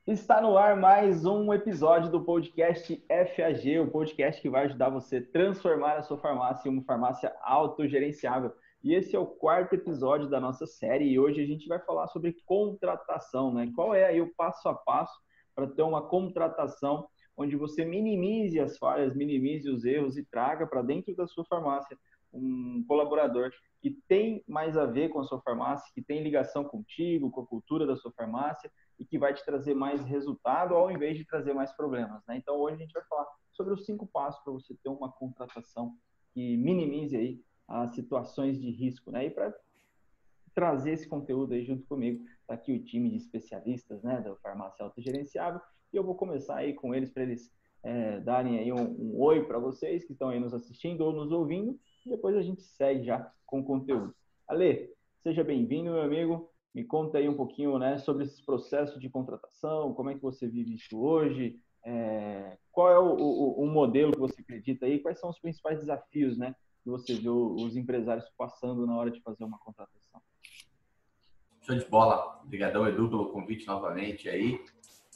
Está no ar mais um episódio do podcast FAG, o podcast que vai ajudar você a transformar a sua farmácia em uma farmácia autogerenciável. E esse é o quarto episódio da nossa série e hoje a gente vai falar sobre contratação, né? Qual é aí o passo a passo para ter uma contratação onde você minimize as falhas, minimize os erros e traga para dentro da sua farmácia um colaborador que tem mais a ver com a sua farmácia, que tem ligação contigo, com a cultura da sua farmácia e que vai te trazer mais resultado ao invés de trazer mais problemas, né? Então hoje a gente vai falar sobre os 5 passos para você ter uma contratação que minimize aí as situações de risco, né? E para trazer esse conteúdo aí junto comigo, tá aqui o time de especialistas, né, da farmácia autogerenciável, e eu vou começar aí com eles para eles darem aí um oi para vocês que estão aí nos assistindo ou nos ouvindo, e depois a gente segue já com o conteúdo. Ale, seja bem-vindo, meu amigo. Me conta aí um pouquinho, né, sobre esses processos de contratação, como é que você vive isso hoje, qual é o modelo que você acredita aí, quais são os principais desafios, né, que você vê os empresários passando na hora de fazer uma contratação. Show de bola. Obrigadão, Edu, pelo convite novamente aí.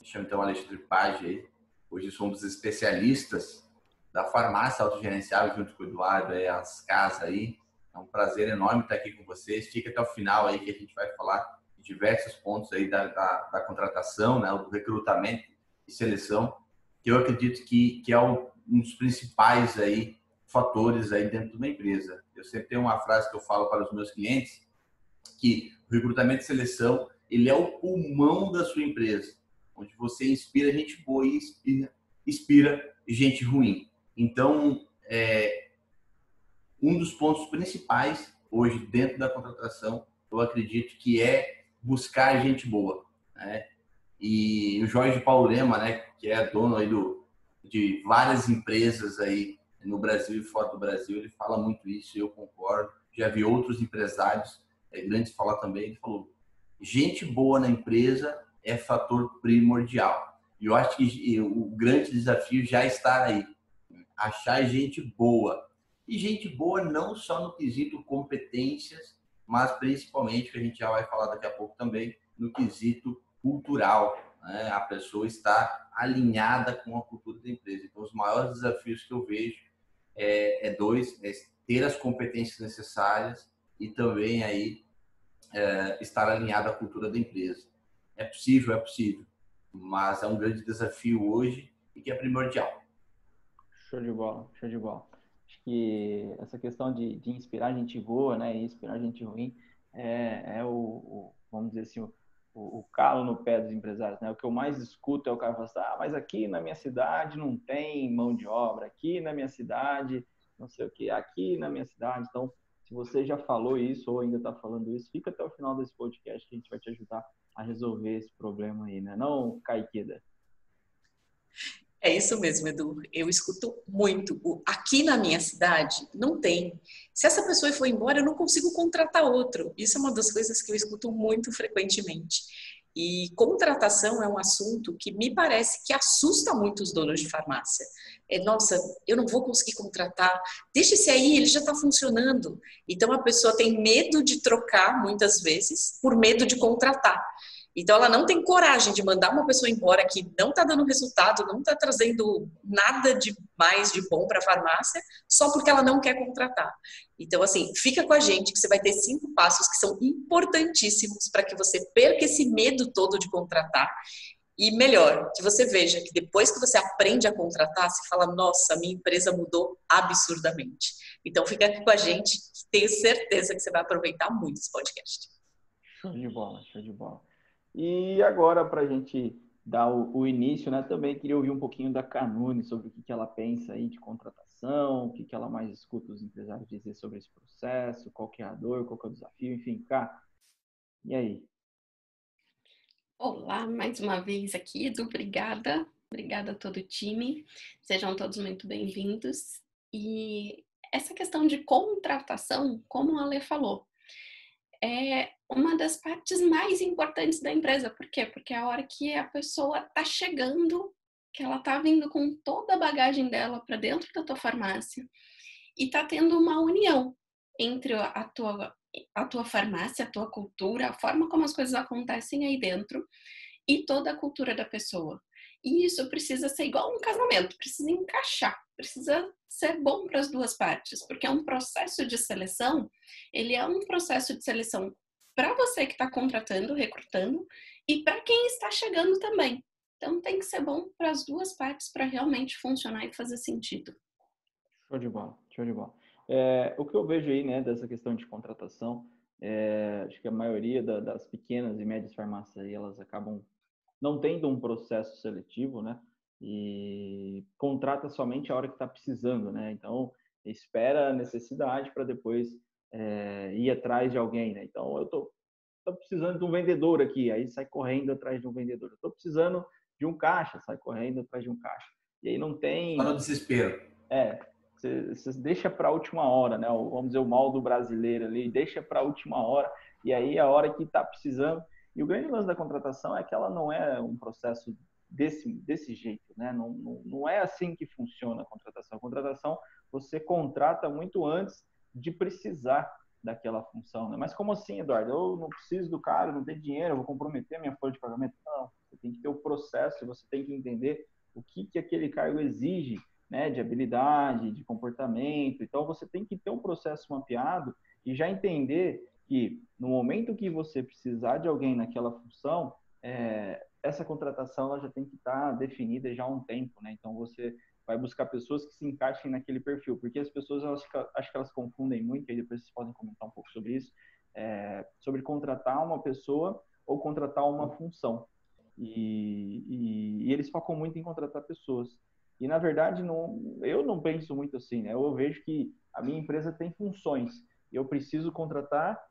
Me chamo então Alexandre Page aí. Hoje somos especialistas da farmácia autogerenciável junto com o Eduardo, aí, as casas aí. É um prazer enorme estar aqui com vocês. Fica até o final aí que a gente vai falar de diversos pontos aí da contratação, né, do recrutamento e seleção, que eu acredito que é um dos principais aí fatores aí dentro de uma empresa. Eu sempre tenho uma frase que eu falo para os meus clientes, que o recrutamento e seleção, ele é o pulmão da sua empresa, onde você inspira gente boa e inspira gente ruim. Então, um dos pontos principais hoje dentro da contratação, eu acredito que é buscar gente boa, né? E o Jorge Paulo Lema, né, que é dono aí de várias empresas aí no Brasil e fora do Brasil, ele fala muito isso, eu concordo. Já vi outros empresários grandes falar também, ele falou, gente boa na empresa é fator primordial. E eu acho que o grande desafio já está aí, achar gente boa. E gente boa não só no quesito competências, mas principalmente, que a gente já vai falar daqui a pouco também, no quesito cultural, né? A pessoa está alinhada com a cultura da empresa. Então, os maiores desafios que eu vejo dois, ter as competências necessárias e também aí estar alinhado à cultura da empresa. É possível, mas é um grande desafio hoje e que é primordial. Show de bola, show de bola. Acho que essa questão de inspirar gente boa, né, e inspirar gente ruim vamos dizer assim, o calo no pé dos empresários, né? O que eu mais escuto é o cara falar assim, mas aqui na minha cidade não tem mão de obra, aqui na minha cidade não sei o que, aqui na minha cidade. Então, se você já falou isso ou ainda está falando isso, fica até o final desse podcast que a gente vai te ajudar a resolver esse problema aí, né? Não, Kaiqueda? É isso mesmo, Edu. Eu escuto muito. Aqui na minha cidade não tem. Se essa pessoa for embora, eu não consigo contratar outro. Isso é uma das coisas que eu escuto muito frequentemente. E contratação é um assunto que me parece que assusta muito os donos de farmácia. Nossa, eu não vou conseguir contratar. Deixa esse aí, ele já está funcionando. Então a pessoa tem medo de trocar muitas vezes por medo de contratar. Então, ela não tem coragem de mandar uma pessoa embora que não está dando resultado, não está trazendo nada de mais de bom para a farmácia, só porque ela não quer contratar. Então, assim, fica com a gente que você vai ter 5 passos que são importantíssimos para que você perca esse medo todo de contratar. E melhor, que você veja que depois que você aprende a contratar, você fala, nossa, minha empresa mudou absurdamente. Então, fica aqui com a gente, tenho certeza que você vai aproveitar muito esse podcast. Show de bola, show de bola. E agora, para a gente dar o início, né, também queria ouvir um pouquinho da Canune sobre o que ela pensa aí de contratação, o que ela mais escuta os empresários dizer sobre esse processo, qual que é a dor, qual que é o desafio, enfim, cá. E aí? Olá, mais uma vez aqui, Edu, obrigada. Obrigada a todo o time. Sejam todos muito bem-vindos. E essa questão de contratação, como a Ale falou, é uma das partes mais importantes da empresa. Por quê? Porque é a hora que a pessoa está chegando, que ela está vindo com toda a bagagem dela para dentro da tua farmácia e está tendo uma união entre a tua farmácia, a tua cultura, a forma como as coisas acontecem aí dentro e toda a cultura da pessoa. E isso precisa ser igual um casamento, precisa encaixar, precisa ser bom para as duas partes, porque é um processo de seleção, ele é um processo de seleção para você que está contratando, recrutando, e para quem está chegando também. Então tem que ser bom para as duas partes para realmente funcionar e fazer sentido. Show de bola, show de bola. O que eu vejo aí, né, dessa questão de contratação, acho que a maioria das pequenas e médias farmácias aí, elas acabam não tendo um processo seletivo, né, e contrata somente a hora que está precisando, né, então espera a necessidade para depois ir atrás de alguém, né, então eu tô precisando de um vendedor aqui, aí sai correndo atrás de um vendedor, eu tô precisando de um caixa, sai correndo atrás de um caixa, e aí não tem... Só no desespero. Você deixa para a última hora, né? Vamos dizer, o mal do brasileiro ali, deixa para a última hora, e aí a hora que está precisando. E o grande lance da contratação é que ela não é um processo desse jeito, né? Não é assim que funciona a contratação. A contratação, você contrata muito antes de precisar daquela função, né? Mas como assim, Eduardo? Eu não preciso do cara, não tenho dinheiro, eu vou comprometer a minha folha de pagamento. Não, você tem que ter o processo, você tem que entender o que aquele cargo exige, né, de habilidade, de comportamento. Então, você tem que ter um processo mapeado e já entender que no momento que você precisar de alguém naquela função, essa contratação ela já tem que estar definida já há um tempo, né? Então, você vai buscar pessoas que se encaixem naquele perfil, porque as pessoas, acho que elas confundem muito, e depois vocês podem comentar um pouco sobre isso, sobre contratar uma pessoa ou contratar uma função. E eles focam muito em contratar pessoas. E, na verdade, eu não penso muito assim, né? Eu vejo que a minha empresa tem funções e eu preciso contratar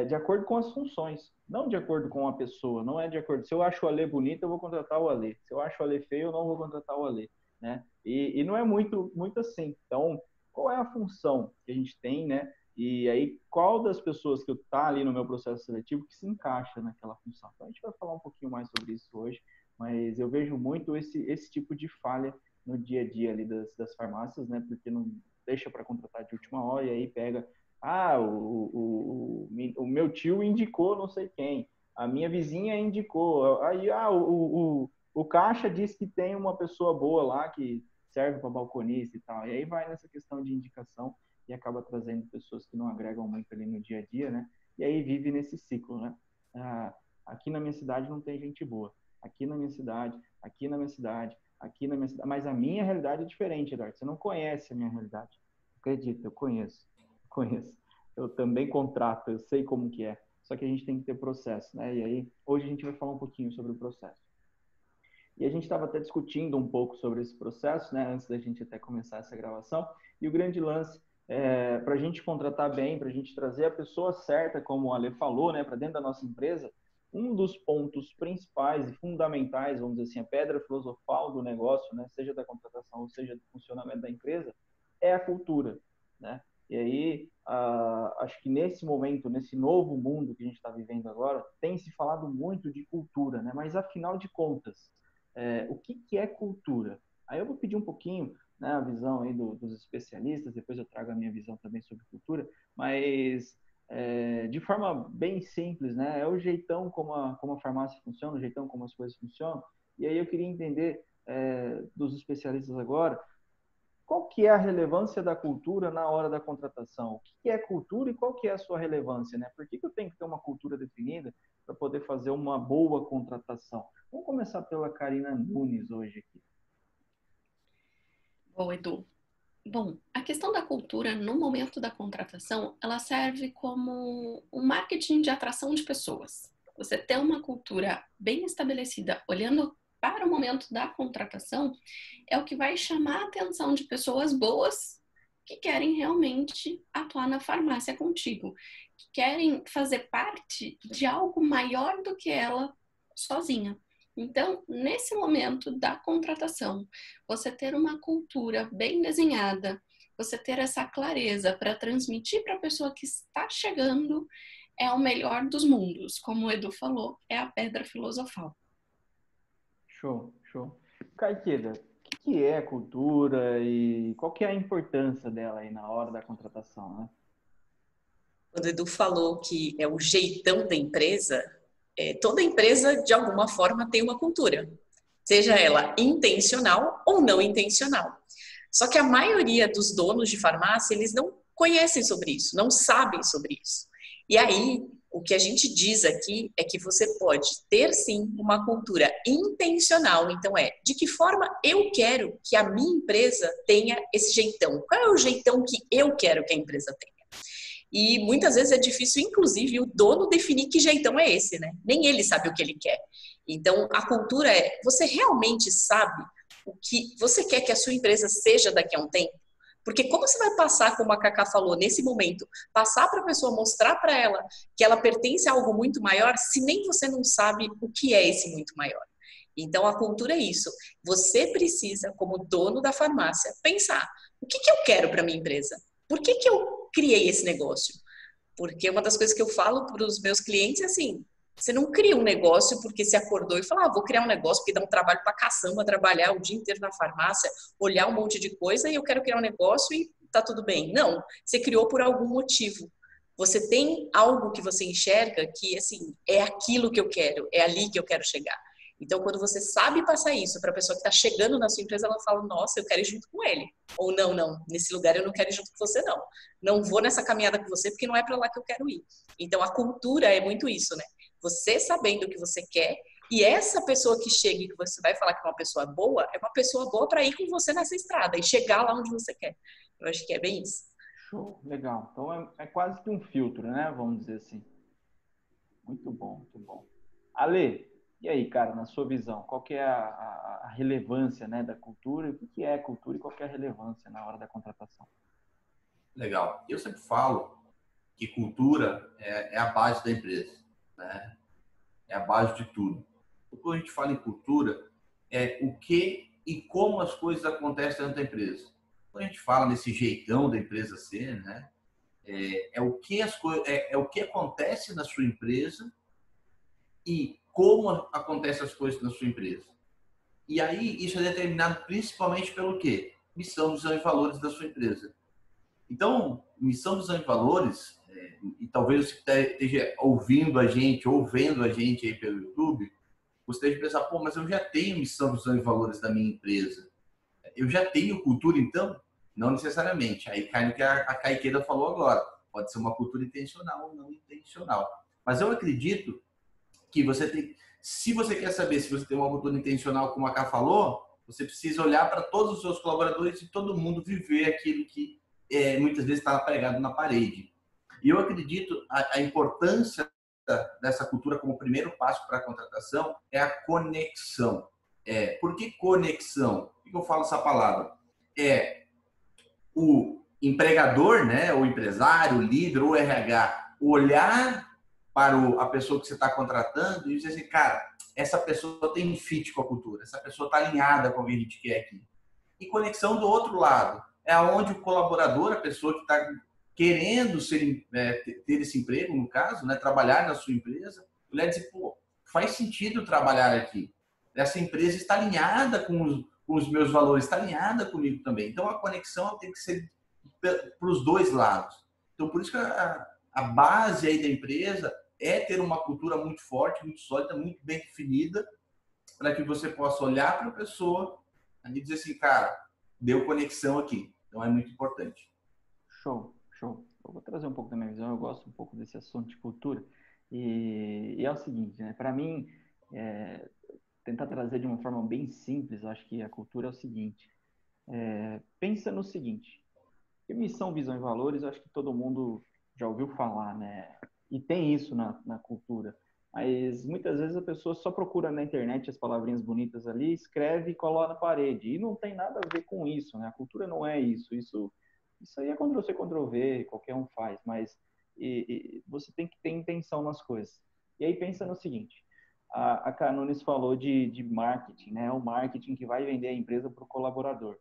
de acordo com as funções, não de acordo com a pessoa, não é de acordo. Se eu acho o Alê bonito, eu vou contratar o Alê. Se eu acho o Alê feio, eu não vou contratar o Alê, né? E não é muito assim. Então, qual é a função que a gente tem, né? E aí, qual das pessoas que está ali no meu processo seletivo que se encaixa naquela função? Então, a gente vai falar um pouquinho mais sobre isso hoje, mas eu vejo muito esse tipo de falha no dia a dia ali das farmácias, né? Porque não deixa para contratar de última hora e aí pega, o meu tio indicou não sei quem, a minha vizinha indicou, aí o caixa diz que tem uma pessoa boa lá que serve para balconista e tal, e aí vai nessa questão de indicação e acaba trazendo pessoas que não agregam muito ali no dia a dia, né? E aí vive nesse ciclo, né? Aqui na minha cidade não tem gente boa, aqui na minha cidade, aqui na minha cidade, aqui na minha cidade, mas a minha realidade é diferente, Eduardo. Você não conhece a minha realidade. Acredita, eu conheço. Eu também contrato, eu sei como que é. Só que a gente tem que ter processo, né? E aí, hoje a gente vai falar um pouquinho sobre o processo. E a gente estava até discutindo um pouco sobre esse processo, né? Antes da gente até começar essa gravação. E o grande lance para a gente contratar bem, para a gente trazer a pessoa certa, como o Ale falou, né? Para dentro da nossa empresa, um dos pontos principais e fundamentais, vamos dizer assim, a pedra filosofal do negócio, né, seja da contratação ou seja do funcionamento da empresa, é a cultura, né? E aí, acho que nesse momento, nesse novo mundo que a gente está vivendo agora, tem se falado muito de cultura, né? Mas afinal de contas, o que é cultura? Aí eu vou pedir um pouquinho, né, a visão aí dos especialistas, depois eu trago a minha visão também sobre cultura, mas de forma bem simples, né? É o jeitão como a farmácia funciona, o jeitão como as coisas funcionam. E aí eu queria entender dos especialistas agora, qual que é a relevância da cultura na hora da contratação? O que é cultura e qual que é a sua relevância, né? Por que eu tenho que ter uma cultura definida para poder fazer uma boa contratação? Vamos começar pela Karina Nunes hoje aqui. Bom, Edu. Bom, a questão da cultura no momento da contratação, ela serve como um marketing de atração de pessoas. Você ter uma cultura bem estabelecida, olhando para o momento da contratação, é o que vai chamar a atenção de pessoas boas que querem realmente atuar na farmácia contigo, que querem fazer parte de algo maior do que ela sozinha. Então, nesse momento da contratação, você ter uma cultura bem desenhada, você ter essa clareza para transmitir para a pessoa que está chegando é o melhor dos mundos. Como o Edu falou, é a pedra filosofal. Show. Caetida, o que é cultura e qual que é a importância dela aí na hora da contratação, né? Quando o Edu falou que é o jeitão da empresa, toda empresa, de alguma forma, tem uma cultura, seja ela intencional ou não intencional. Só que a maioria dos donos de farmácia, eles não conhecem sobre isso, não sabem sobre isso. E aí, o que a gente diz aqui é que você pode ter, sim, uma cultura intencional. Então, de que forma eu quero que a minha empresa tenha esse jeitão? Qual é o jeitão que eu quero que a empresa tenha? E muitas vezes é difícil, inclusive, o dono definir que jeitão é esse, né? Nem ele sabe o que ele quer. Então, a cultura você realmente sabe o que você quer que a sua empresa seja daqui a um tempo? Porque como você vai passar, como a Cacá falou, nesse momento, passar para a pessoa, mostrar para ela que ela pertence a algo muito maior, se nem você não sabe o que é esse muito maior? Então, a cultura é isso. Você precisa, como dono da farmácia, pensar: o que eu quero para minha empresa? Por que eu criei esse negócio? Porque uma das coisas que eu falo para os meus clientes é assim: você não cria um negócio porque se acordou e falou, vou criar um negócio porque dá um trabalho pra caçamba, trabalhar o dia inteiro na farmácia, olhar um monte de coisa e eu quero criar um negócio e tá tudo bem. Não, você criou por algum motivo. Você tem algo que você enxerga que, assim, é aquilo que eu quero, é ali que eu quero chegar. Então, quando você sabe passar isso para a pessoa que está chegando na sua empresa, ela fala, nossa, eu quero ir junto com ele. Ou não, nesse lugar eu não quero ir junto com você, não. Não vou nessa caminhada com você porque não é para lá que eu quero ir. Então, a cultura é muito isso, né? Você sabendo o que você quer, e essa pessoa que chega e que você vai falar que é uma pessoa boa para ir com você nessa estrada e chegar lá onde você quer. Eu acho que é bem isso. Show, legal. Então é quase que um filtro, né? Vamos dizer assim. Muito bom, muito bom. Ale, e aí, cara, na sua visão, qual que é a relevância, né, da cultura? O que é cultura e qual que é a relevância na hora da contratação? Legal. Eu sempre falo que cultura é a base da empresa, né? É a base de tudo. Quando a gente fala em cultura, é o que e como as coisas acontecem dentro da empresa. Quando a gente fala nesse jeitão da empresa ser, né? É o que as coisas, é o que acontece na sua empresa e como acontecem as coisas na sua empresa. E aí isso é determinado principalmente pelo quê? Missão, visão e valores da sua empresa. Então, missão, visão e valores, e talvez você esteja ouvindo a gente ou vendo a gente aí pelo YouTube, você esteja pensando, pô, mas eu já tenho missão, visão e valores da minha empresa. Eu já tenho cultura, então? Não necessariamente. Aí cai no que a Caiqueira falou agora. Pode ser uma cultura intencional ou não intencional. Mas eu acredito que você tem... Se você quer saber se você tem uma cultura intencional, como a Cá falou, você precisa olhar para todos os seus colaboradores e todo mundo viver aquilo que muitas vezes está pregado na parede. E eu acredito a importância dessa cultura como primeiro passo para a contratação é a conexão. Por que conexão? Por que eu falo essa palavra? É o empregador, né, o empresário, o líder, o RH, olhar para a pessoa que você está contratando e dizer assim, cara, essa pessoa tem fit com a cultura, essa pessoa está alinhada com o que a gente quer aqui. E conexão do outro lado, é onde o colaborador, a pessoa que está querendo ter esse emprego, no caso, né, trabalhar na sua empresa, olhar e dizer, pô, faz sentido trabalhar aqui. Essa empresa está alinhada com os meus valores, está alinhada comigo também. Então, a conexão tem que ser para os dois lados. Então, por isso que a base aí da empresa é ter uma cultura muito forte, muito sólida, muito bem definida, para que você possa olhar para a pessoa e dizer assim, cara, deu conexão aqui. Então, é muito importante. Show, show. Eu vou trazer um pouco da minha visão, eu gosto um pouco desse assunto de cultura. E é o seguinte, né? Para mim, tentar trazer de uma forma bem simples, eu acho que a cultura é o seguinte. Pensa no seguinte, missão, visão e valores, eu acho que todo mundo já ouviu falar, né? E tem isso na cultura. Mas muitas vezes a pessoa só procura na internet as palavrinhas bonitas ali, escreve e coloca na parede. E não tem nada a ver com isso, né? A cultura não é isso. Isso aí é Ctrl-C, Ctrl-V, qualquer um faz. Mas você tem que ter intenção nas coisas. E aí pensa no seguinte, a Canones falou de marketing, né? O marketing que vai vender a empresa para o colaborador.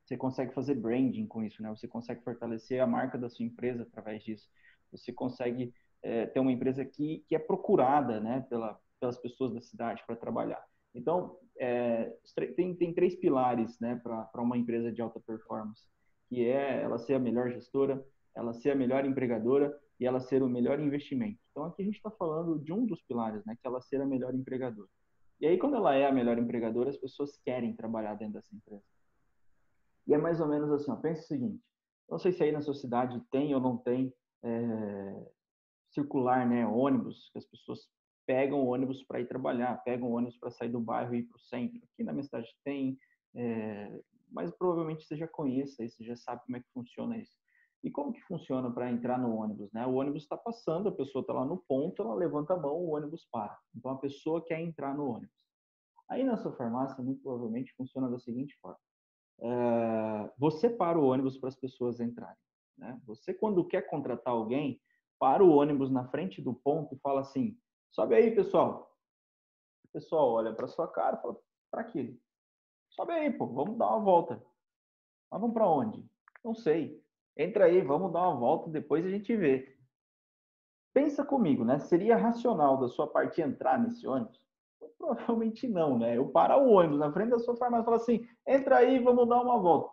Você consegue fazer branding com isso, né? Você consegue fortalecer a marca da sua empresa através disso. Você consegue ter uma empresa que é procurada, né, pelas pessoas da cidade para trabalhar. Então, tem três pilares, né, para uma empresa de alta performance, que é ela ser a melhor gestora, ela ser a melhor empregadora e ela ser o melhor investimento. Então, aqui a gente está falando de um dos pilares, né? Que é ela ser a melhor empregadora. E aí, quando ela é a melhor empregadora, as pessoas querem trabalhar dentro dessa empresa. E é mais ou menos assim, ó, pensa o seguinte, não sei se aí na sua cidade tem ou não tem circular, né, ônibus, que as pessoas pegam ônibus para ir trabalhar, pegam ônibus para sair do bairro e ir para o centro. Aqui na minha cidade tem, mas provavelmente você já conheça isso, você já sabe como é que funciona isso. E como que funciona para entrar no ônibus, né? O ônibus está passando, a pessoa está lá no ponto, ela levanta a mão, o ônibus para. Então, a pessoa quer entrar no ônibus. Aí, na sua farmácia, muito provavelmente funciona da seguinte forma. Você para o ônibus para as pessoas entrarem, né? Você, quando quer contratar alguém, para o ônibus na frente do ponto e fala assim, sobe aí, pessoal. O pessoal olha para sua cara e fala, para quê? Sobe aí, pô, vamos dar uma volta. Mas vamos para onde? Não sei. Entra aí, vamos dar uma volta, depois a gente vê. Pensa comigo, né? Seria racional da sua parte entrar nesse ônibus? Provavelmente não, né? Eu parar o ônibus na frente da sua farmácia e falar assim, entra aí, vamos dar uma volta.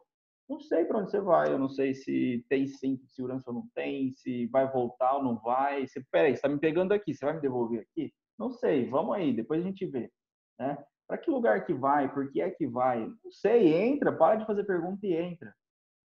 Não sei para onde você vai, eu não sei se tem cinto de segurança ou não tem, se vai voltar ou não vai. Peraí, você está me pegando aqui, você vai me devolver aqui? Não sei, vamos aí, depois a gente vê. Né? Para que lugar que vai, por que é que vai? Não sei, entra, para de fazer pergunta e entra.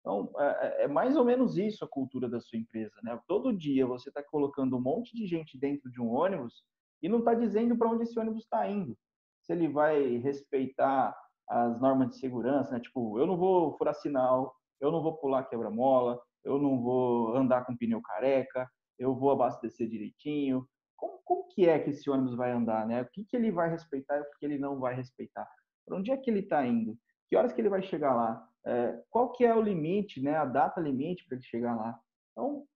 Então, é mais ou menos isso a cultura da sua empresa, né? Todo dia você está colocando um monte de gente dentro de um ônibus e não está dizendo para onde esse ônibus está indo. Se ele vai respeitar as normas de segurança, né? Tipo, eu não vou furar sinal, eu não vou pular quebra-mola, eu não vou andar com pneu careca, eu vou abastecer direitinho. Como que é que esse ônibus vai andar, né? O que ele vai respeitar e o que ele não vai respeitar? Para onde é que ele está indo? Que horas que ele vai chegar lá? Qual que é o limite, né? A data limite para ele chegar lá? Então,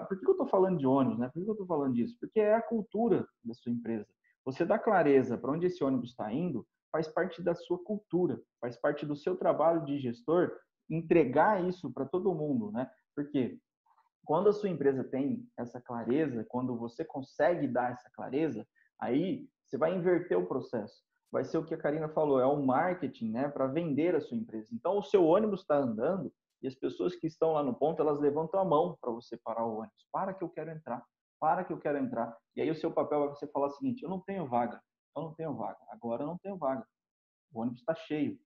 por que eu estou falando de ônibus, né? Por que eu estou falando disso? Porque é a cultura da sua empresa. Você dá clareza para onde esse ônibus está indo, faz parte da sua cultura, faz parte do seu trabalho de gestor entregar isso para todo mundo, né? Porque quando a sua empresa tem essa clareza, quando você consegue dar essa clareza, aí você vai inverter o processo. Vai ser o que a Karina falou, é o marketing, né, para vender a sua empresa. Então, o seu ônibus está andando e as pessoas que estão lá no ponto, elas levantam a mão para você parar o ônibus. Para que eu quero entrar. Para que eu quero entrar. E aí o seu papel vai você falar o seguinte, eu não tenho vaga. Eu não tenho vaga. Agora eu não tenho vaga. O ônibus está cheio.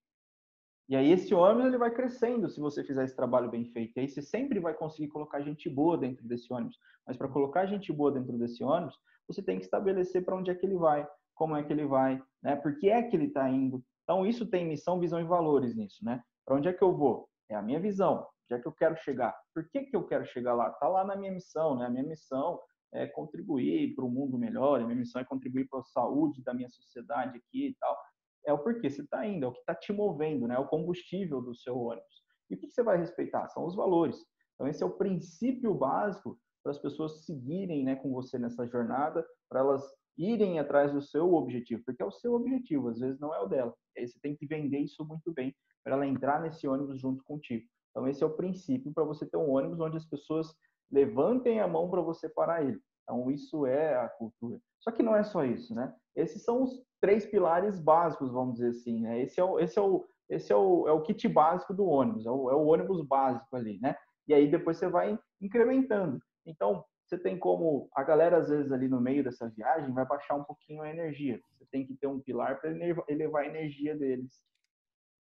E aí esse ônibus ele vai crescendo se você fizer esse trabalho bem feito. E aí você sempre vai conseguir colocar gente boa dentro desse ônibus. Mas para colocar gente boa dentro desse ônibus, você tem que estabelecer para onde é que ele vai, como é que ele vai, né? Por que é que ele está indo. Então isso tem missão, visão e valores nisso, né? Para onde é que eu vou? É a minha visão. Onde é que eu quero chegar? Por que eu quero chegar lá? Está lá na minha missão, né? A minha missão é contribuir para um mundo melhor, a minha missão é contribuir para a saúde da minha sociedade aqui e tal. É o porquê você está indo, é o que está te movendo, né? É o combustível do seu ônibus. E o que você vai respeitar? São os valores. Então, esse é o princípio básico para as pessoas seguirem, né, com você nessa jornada, para elas irem atrás do seu objetivo, porque é o seu objetivo, às vezes não é o dela. E aí você tem que vender isso muito bem para ela entrar nesse ônibus junto contigo. Então, esse é o princípio para você ter um ônibus onde as pessoas levantem a mão para você parar ele. Então, isso é a cultura. Só que não é só isso, né? Esses são os 3 pilares básicos, vamos dizer assim, né? Esse é o kit básico do ônibus, é o ônibus básico ali, né? E aí depois você vai incrementando. Então, você tem como, a galera às vezes ali no meio dessa viagem vai baixar um pouquinho a energia. Você tem que ter um pilar para elevar a energia deles.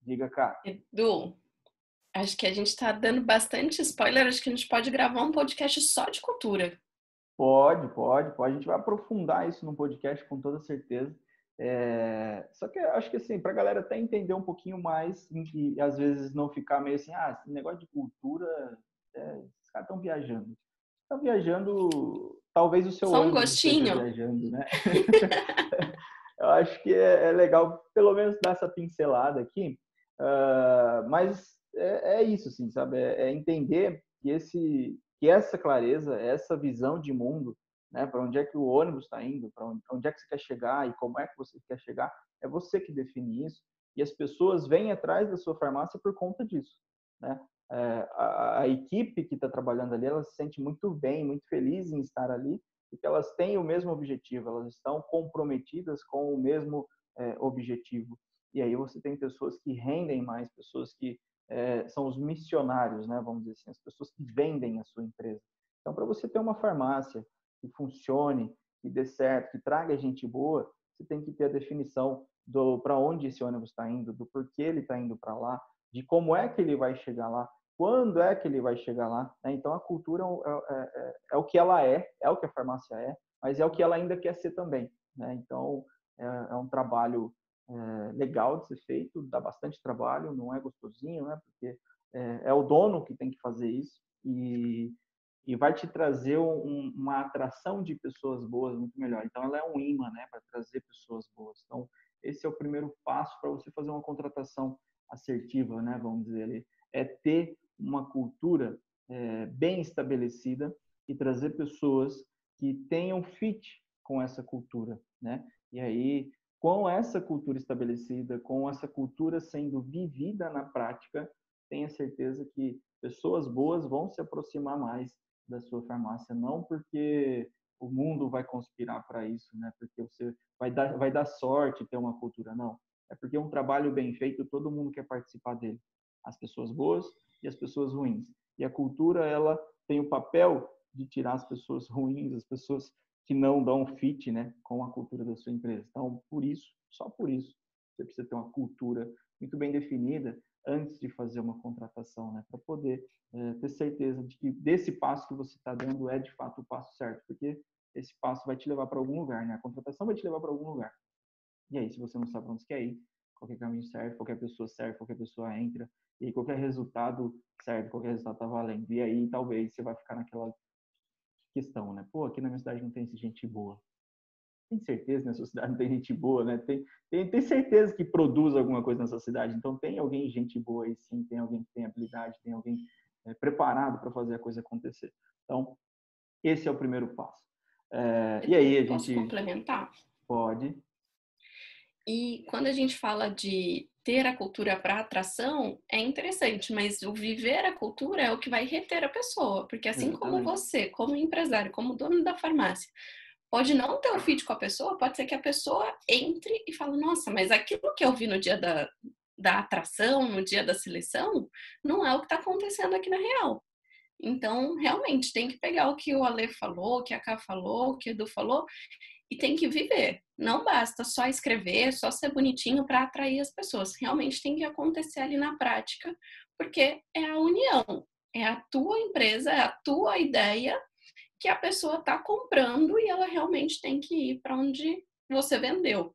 Diga, cá. Edu, acho que a gente está dando bastante spoiler, acho que a gente pode gravar um podcast só de cultura. Pode. A gente vai aprofundar isso no podcast com toda certeza. Só que eu acho que assim, para a galera até entender um pouquinho mais, e às vezes não ficar meio assim, esse negócio de cultura, os caras estão viajando. Estão viajando, talvez o seu Só um ônibus esteja gostinho? viajando, né? Eu acho que é legal, pelo menos, dar essa pincelada aqui. Mas é isso, assim, sabe? É entender que essa clareza, essa visão de mundo, né? Para onde é que o ônibus está indo, para onde é que você quer chegar e como é que você quer chegar, é você que define isso. E as pessoas vêm atrás da sua farmácia por conta disso, né? A equipe que está trabalhando ali, ela se sente muito bem, muito feliz em estar ali, porque elas têm o mesmo objetivo, elas estão comprometidas com o mesmo objetivo. E aí você tem pessoas que rendem mais, pessoas que são os missionários, né? Vamos dizer assim, as pessoas que vendem a sua empresa. Então, para você ter uma farmácia que funcione, que dê certo, que traga gente boa, você tem que ter a definição para onde esse ônibus está indo, do porquê ele está indo para lá, de como é que ele vai chegar lá, quando é que ele vai chegar lá. Né? Então, a cultura é o que ela é o que a farmácia é, mas é o que ela ainda quer ser também. Né? Então, é um trabalho legal de ser feito, dá bastante trabalho, não é gostosinho, né? Porque é o dono que tem que fazer isso e vai te trazer uma atração de pessoas boas muito melhor. Então, ela é um imã, né? Para trazer pessoas boas. Então, esse é o primeiro passo para você fazer uma contratação assertiva, né? Vamos dizer ali, é ter uma cultura bem estabelecida e trazer pessoas que tenham fit com essa cultura, né? E aí, com essa cultura estabelecida, com essa cultura sendo vivida na prática, tenha certeza que pessoas boas vão se aproximar mais da sua farmácia, não porque o mundo vai conspirar para isso, né? Porque você vai dar sorte ter uma cultura, não. É porque um trabalho bem feito, todo mundo quer participar dele. As pessoas boas e as pessoas ruins. E a cultura, ela tem o papel de tirar as pessoas ruins, as pessoas que não dão fit, né, com a cultura da sua empresa. Então, por isso, só por isso, você precisa ter uma cultura muito bem definida antes de fazer uma contratação, né, para poder ter certeza de que desse passo que você está dando é de fato o passo certo, porque esse passo vai te levar para algum lugar, né? A contratação vai te levar para algum lugar. E aí, se você não sabe onde você quer ir, qualquer caminho serve, qualquer pessoa entra, e aí qualquer resultado serve, qualquer resultado está valendo. E aí, talvez, você vai ficar naquela questão, né? Pô, aqui na minha cidade não tem gente boa. Tem certeza que na sua cidade não tem gente boa, né? Tem certeza que produz alguma coisa na sua cidade. Então, tem alguém, gente boa aí sim, tem alguém que tem habilidade, tem alguém preparado para fazer a coisa acontecer. Então, esse é o primeiro passo. E aí, a gente... Posso complementar? Pode. E quando a gente fala de ter a cultura para atração, é interessante, mas o viver a cultura é o que vai reter a pessoa, porque assim como você, como empresário, como dono da farmácia, pode não ter o fit com a pessoa, pode ser que a pessoa entre e fale, nossa, mas aquilo que eu vi no dia da atração, no dia da seleção, não é o que está acontecendo aqui na real. Então, realmente, tem que pegar o que o Ale falou, o que a Ká falou, o que o Edu falou, e tem que viver. Não basta só escrever, só ser bonitinho para atrair as pessoas. Realmente tem que acontecer ali na prática, porque é a união. É a tua empresa, é a tua ideia que a pessoa está comprando e ela realmente tem que ir para onde você vendeu.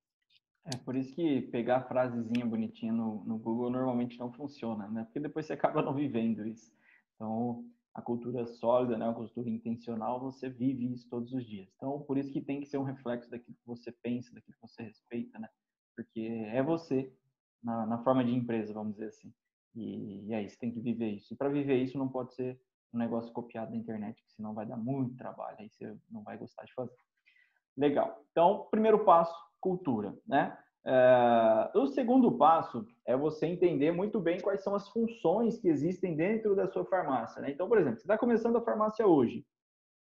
É por isso que pegar a frasezinha bonitinha no Google normalmente não funciona, né? Porque depois você acaba não vivendo isso. Então, a cultura sólida, né? A cultura intencional, você vive isso todos os dias. Então, por isso que tem que ser um reflexo daquilo que você pensa, daquilo que você respeita, né? Porque é você na forma de empresa, vamos dizer assim. E aí você tem que viver isso. E para viver isso não pode ser um negócio copiado da internet, porque senão vai dar muito trabalho, aí você não vai gostar de fazer. Legal. Então, primeiro passo, cultura, né? O segundo passo é você entender muito bem quais são as funções que existem dentro da sua farmácia, né? Então, por exemplo, você está começando a farmácia hoje.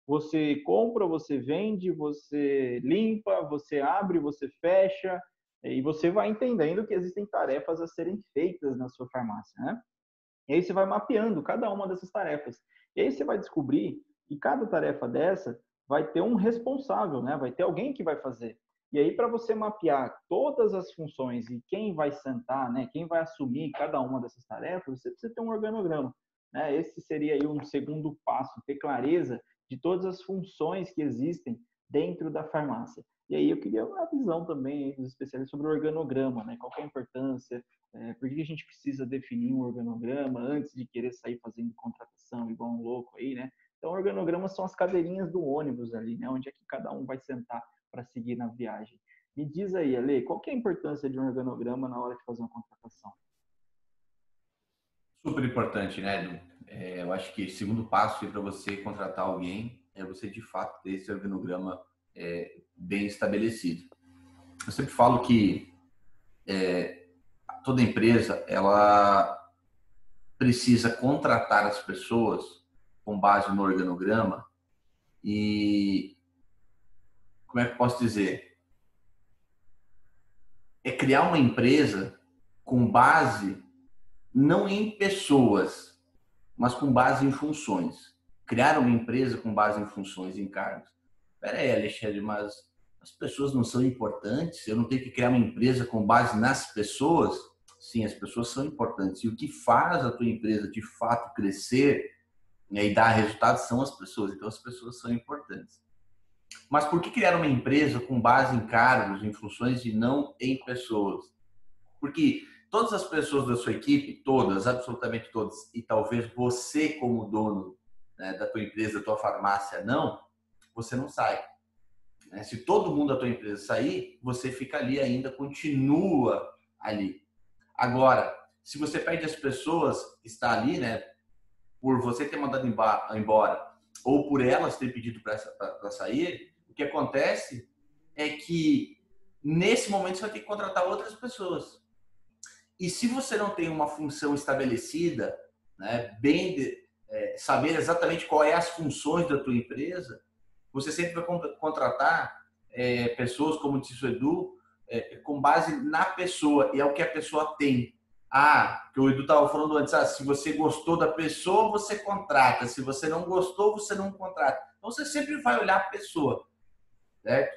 Você compra, você vende, você limpa, você abre, você fecha, e você vai entendendo que existem tarefas a serem feitas na sua farmácia, né? E aí você vai mapeando cada uma dessas tarefas. E aí você vai descobrir que cada tarefa dessa vai ter um responsável, né? Vai ter alguém que vai fazer. E aí, para você mapear todas as funções e quem vai sentar, né? Quem vai assumir cada uma dessas tarefas, você precisa ter um organograma, né? Esse seria aí um segundo passo, ter clareza de todas as funções que existem dentro da farmácia. E aí eu queria uma visão também dos especialistas sobre o organograma, né? Qual que é a importância, por que a gente precisa definir um organograma antes de querer sair fazendo contratação igual um louco aí, né? Então, organogramas são as cadeirinhas do ônibus ali, né? Onde é que cada um vai sentar para seguir na viagem. Me diz aí, Ale, qual que é a importância de um organograma na hora de fazer uma contratação? Super importante, né, Edu? Eu acho que o segundo passo para você contratar alguém é você, de fato, ter esse organograma bem estabelecido. Eu sempre falo que toda empresa, ela precisa contratar as pessoas com base no organograma e, como é que eu posso dizer? É criar uma empresa com base não em pessoas, mas com base em funções. Criar uma empresa com base em funções e em cargos. Pera aí, Alexandre, mas as pessoas não são importantes? Eu não tenho que criar uma empresa com base nas pessoas? Sim, as pessoas são importantes. E o que faz a tua empresa de fato crescer, né, e dar resultados são as pessoas. Então, as pessoas são importantes. Mas por que criar uma empresa com base em cargos, em funções e não em pessoas? Porque todas as pessoas da sua equipe, todas, absolutamente todas, e talvez você como dono, né, da tua empresa, da tua farmácia, não, você não sai. Né? Se todo mundo da tua empresa sair, você fica ali ainda, continua ali. Agora, se você pede as pessoas que estão ali, né, por você ter mandado embora ou por elas ter pedido para sair, o que acontece é que nesse momento você vai ter que contratar outras pessoas. E se você não tem uma função estabelecida, né, saber exatamente qual é as funções da tua empresa, você sempre vai contratar pessoas, como disse o Edu, com base na pessoa, e é o que a pessoa tem. Que o Edu estava falando antes, se você gostou da pessoa, você contrata. Se você não gostou, você não contrata. Então, você sempre vai olhar a pessoa, certo?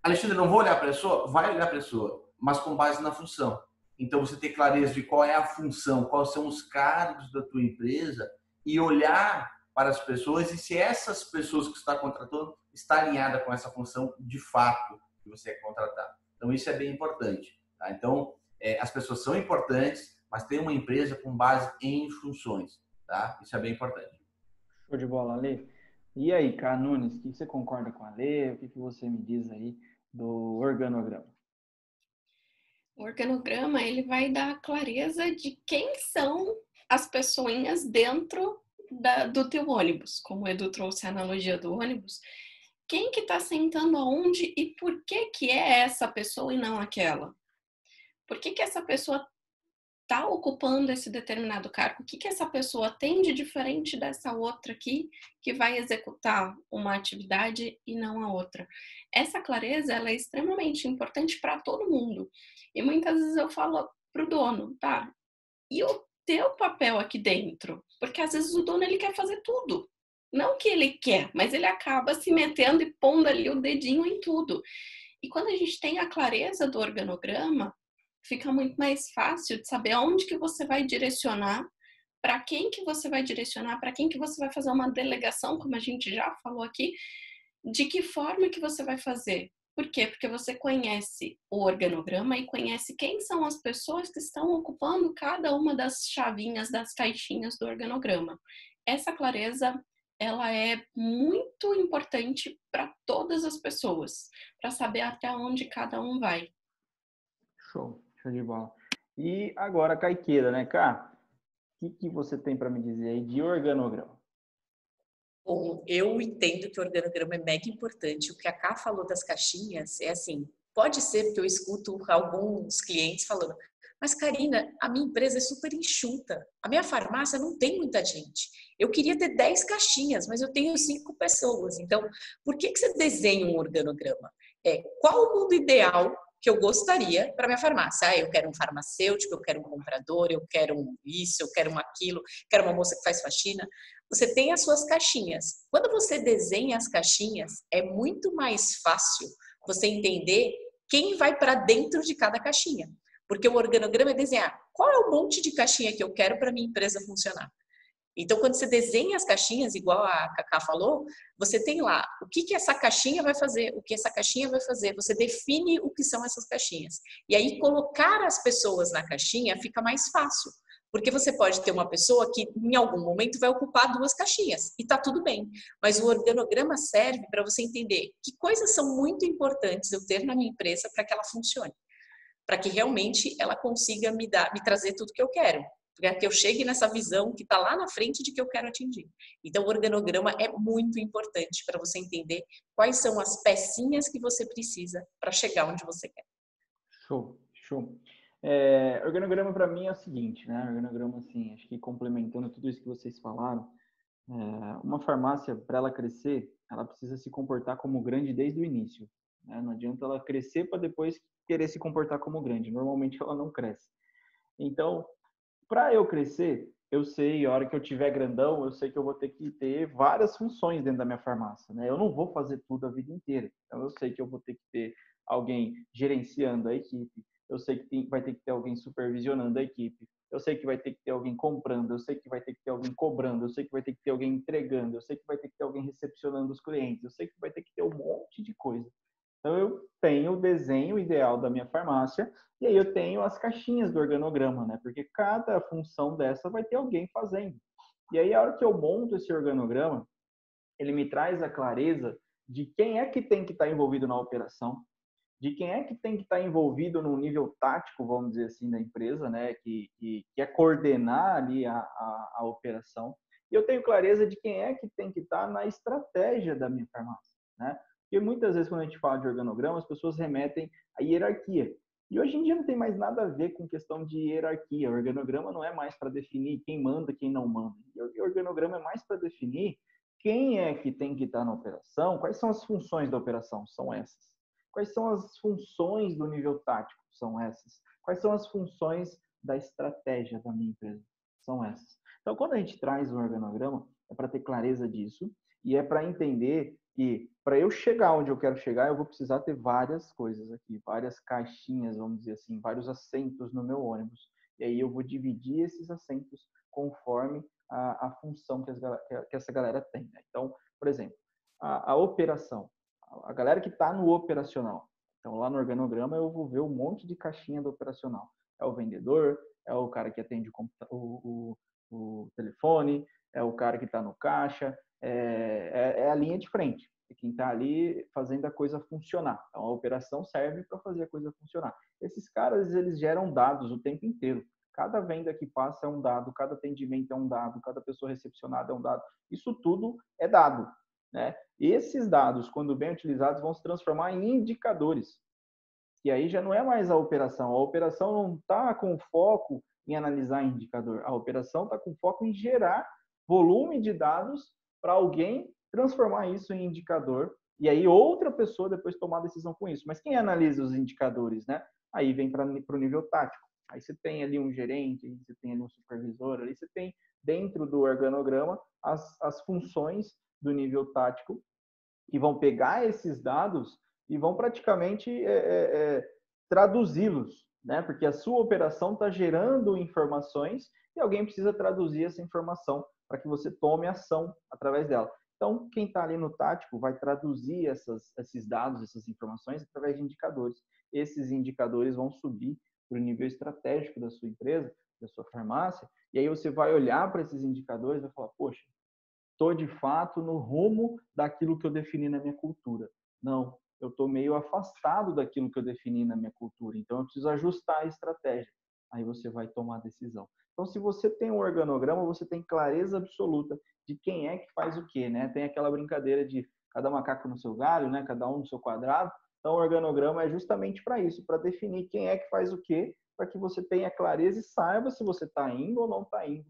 Alexandre, não vou olhar a pessoa? Vai olhar a pessoa, mas com base na função. Então, você tem clareza de qual é a função, quais são os cargos da tua empresa e olhar para as pessoas e se essas pessoas que você está contratando está alinhada com essa função de fato que você quer contratar. Então, isso é bem importante. Tá? Então, as pessoas são importantes, mas tem uma empresa com base em funções. Tá? Isso é bem importante. Show de bola, Ale. E aí, Cá Nunes, o que você concorda com a Ale? O que você me diz aí do organograma? O organograma, ele vai dar clareza de quem são as pessoinhas dentro do teu ônibus. Como o Edu trouxe a analogia do ônibus, quem que tá sentando aonde e por que é essa pessoa e não aquela? Por que essa pessoa tá ocupando esse determinado cargo? O que essa pessoa tem de diferente dessa outra aqui que vai executar uma atividade e não a outra? Essa clareza, ela é extremamente importante para todo mundo. E muitas vezes eu falo pro dono, tá? E o teu papel aqui dentro? Porque às vezes o dono, ele quer fazer tudo. Não que ele quer, mas ele acaba se metendo e pondo ali o dedinho em tudo. E quando a gente tem a clareza do organograma, fica muito mais fácil de saber aonde que você vai direcionar, para quem que você vai direcionar, para quem que você vai fazer uma delegação, como a gente já falou aqui, de que forma que você vai fazer. Por quê? Porque você conhece o organograma e conhece quem são as pessoas que estão ocupando cada uma das chavinhas, das caixinhas do organograma. Essa clareza, ela é muito importante para todas as pessoas, para saber até onde cada um vai. Show de bola. E agora, Caiqueira, né, Cá? O que você tem para me dizer aí de organograma? Bom, eu entendo que o organograma é mega importante. O que a Ká falou das caixinhas é assim, pode ser porque eu escuto alguns clientes falando, mas Karina, a minha empresa é super enxuta, a minha farmácia não tem muita gente. Eu queria ter 10 caixinhas, mas eu tenho 5 pessoas. Então, por que você desenha um organograma? Qual o mundo ideal que eu gostaria para minha farmácia? Eu quero um farmacêutico, eu quero um comprador, eu quero isso, eu quero aquilo, quero uma moça que faz faxina. Você tem as suas caixinhas. Quando você desenha as caixinhas, é muito mais fácil você entender quem vai para dentro de cada caixinha. Porque o organograma é desenhar qual é o monte de caixinha que eu quero para minha empresa funcionar. Então, quando você desenha as caixinhas, igual a Cacá falou, você tem lá o que essa caixinha vai fazer, o que essa caixinha vai fazer. Você define o que são essas caixinhas. E aí, colocar as pessoas na caixinha fica mais fácil. Porque você pode ter uma pessoa que, em algum momento, vai ocupar 2 caixinhas. E tá tudo bem. Mas o organograma serve para você entender que coisas são muito importantes eu ter na minha empresa para que ela funcione. Para que realmente ela consiga me trazer tudo que eu quero. Para que eu chegue nessa visão que está lá na frente de que eu quero atingir. Então, o organograma é muito importante para você entender quais são as pecinhas que você precisa para chegar onde você quer. Show. Organograma para mim é o seguinte, né? Organograma, assim, acho que complementando tudo isso que vocês falaram, uma farmácia, para ela crescer, ela precisa se comportar como grande desde o início. Né? Não adianta ela crescer para depois querer se comportar como grande. Normalmente ela não cresce. Então, para eu crescer, eu sei, a hora que eu tiver grandão, eu sei que eu vou ter que ter várias funções dentro da minha farmácia, né? Eu não vou fazer tudo a vida inteira. Então, eu sei que eu vou ter que ter alguém gerenciando a equipe, eu sei que vai ter que ter alguém supervisionando a equipe, eu sei que vai ter que ter alguém comprando, eu sei que vai ter que ter alguém cobrando, eu sei que vai ter que ter alguém entregando, eu sei que vai ter que ter alguém recepcionando os clientes, eu sei que vai ter que ter um monte de coisa. Então, eu tenho o desenho ideal da minha farmácia e aí eu tenho as caixinhas do organograma, né? Porque cada função dessa vai ter alguém fazendo. E aí, a hora que eu monto esse organograma, ele me traz a clareza de quem é que tem que estar envolvido na operação, de quem é que tem que estar envolvido no nível tático, vamos dizer assim, da empresa, né? Que é coordenar ali a operação. E eu tenho clareza de quem é que tem que estar na estratégia da minha farmácia, né? Porque muitas vezes, quando a gente fala de organograma, as pessoas remetem à hierarquia. E hoje em dia não tem mais nada a ver com questão de hierarquia. O organograma não é mais para definir quem manda, quem não manda. O organograma é mais para definir quem é que tem que estar na operação, quais são as funções da operação, são essas. Quais são as funções do nível tático, são essas. Quais são as funções da estratégia da minha empresa, são essas. Então, quando a gente traz um organograma, é para ter clareza disso e é para entender que para eu chegar onde eu quero chegar, eu vou precisar ter várias coisas aqui, várias caixinhas, vamos dizer assim, vários assentos no meu ônibus. E aí eu vou dividir esses assentos conforme a função que essa galera tem, né? Então, por exemplo, a operação, a galera que está no operacional. Então, lá no organograma, eu vou ver um monte de caixinha do operacional. É o vendedor, é o cara que atende o telefone, é o cara que está no caixa, é a linha de frente. É quem está ali fazendo a coisa funcionar. Então, a operação serve para fazer a coisa funcionar. Esses caras, eles geram dados o tempo inteiro. Cada venda que passa é um dado, cada atendimento é um dado, cada pessoa recepcionada é um dado. Isso tudo é dado, né? E esses dados, quando bem utilizados, vão se transformar em indicadores. E aí já não é mais a operação. A operação não está com foco em analisar indicador. A operação está com foco em gerar volume de dados para alguém transformar isso em indicador. E aí outra pessoa depois tomar decisão com isso. Mas quem analisa os indicadores, né? Aí vem para o nível tático. Aí você tem ali um gerente, você tem ali um supervisor, ali você tem dentro do organograma as funções do nível tático que vão pegar esses dados e vão praticamente traduzi-los, né? Porque a sua operação está gerando informações e alguém precisa traduzir essa informação para que você tome ação através dela. Então, quem está ali no tático vai traduzir esses dados, essas informações através de indicadores. Esses indicadores vão subir para o nível estratégico da sua empresa, da sua farmácia, e aí você vai olhar para esses indicadores e vai falar, poxa, estou de fato no rumo daquilo que eu defini na minha cultura. Não, eu estou meio afastado daquilo que eu defini na minha cultura. Então, eu preciso ajustar a estratégia. Aí você vai tomar a decisão. Então, se você tem um organograma, você tem clareza absoluta de quem é que faz o quê, né? Tem aquela brincadeira de cada macaco no seu galho, né? Cada um no seu quadrado. Então, o organograma é justamente para isso, para definir quem é que faz o quê, para que você tenha clareza e saiba se você está indo ou não está indo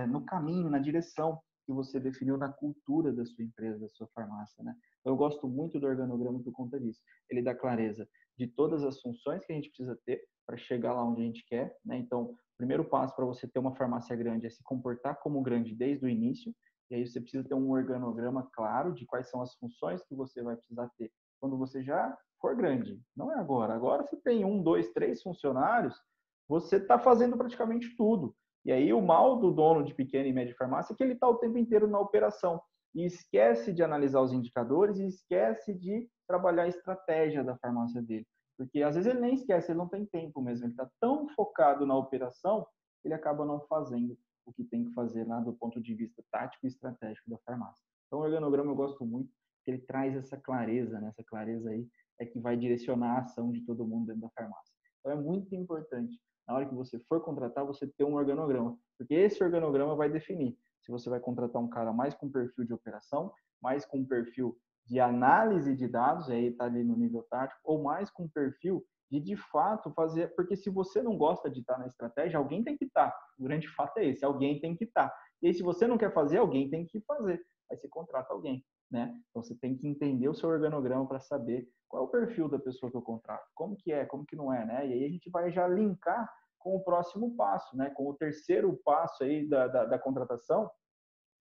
no caminho, na direção que você definiu na cultura da sua empresa, da sua farmácia, né? Eu gosto muito do organograma por conta disso. Ele dá clareza de todas as funções que a gente precisa ter para chegar lá onde a gente quer, né? Então, o primeiro passo para você ter uma farmácia grande é se comportar como grande desde o início, e aí você precisa ter um organograma claro de quais são as funções que você vai precisar ter quando você já for grande. Não é agora. Agora você tem 1, 2, 3 funcionários, você está fazendo praticamente tudo. E aí o mal do dono de pequena e média farmácia é que ele está o tempo inteiro na operação e esquece de analisar os indicadores e esquece de trabalhar a estratégia da farmácia dele. Porque às vezes ele nem esquece, ele não tem tempo mesmo, ele está tão focado na operação, ele acaba não fazendo o que tem que fazer lá do ponto de vista tático e estratégico da farmácia. Então o organograma eu gosto muito, porque ele traz essa clareza, né? Essa clareza aí é que vai direcionar a ação de todo mundo dentro da farmácia. Então é muito importante na hora que você for contratar, você ter um organograma. Porque esse organograma vai definir se você vai contratar um cara mais com perfil de operação, mais com perfil de análise de dados, aí está ali no nível tático, ou mais com perfil de fato fazer, porque se você não gosta de estar na estratégia, alguém tem que estar. O grande fato é esse, alguém tem que estar. E aí, se você não quer fazer, alguém tem que fazer. Aí você contrata alguém, né? Então você tem que entender o seu organograma para saber qual é o perfil da pessoa que eu contrato, como que é, como que não é, né? E aí a gente vai já linkar com o próximo passo, né? Com o terceiro passo aí da contratação,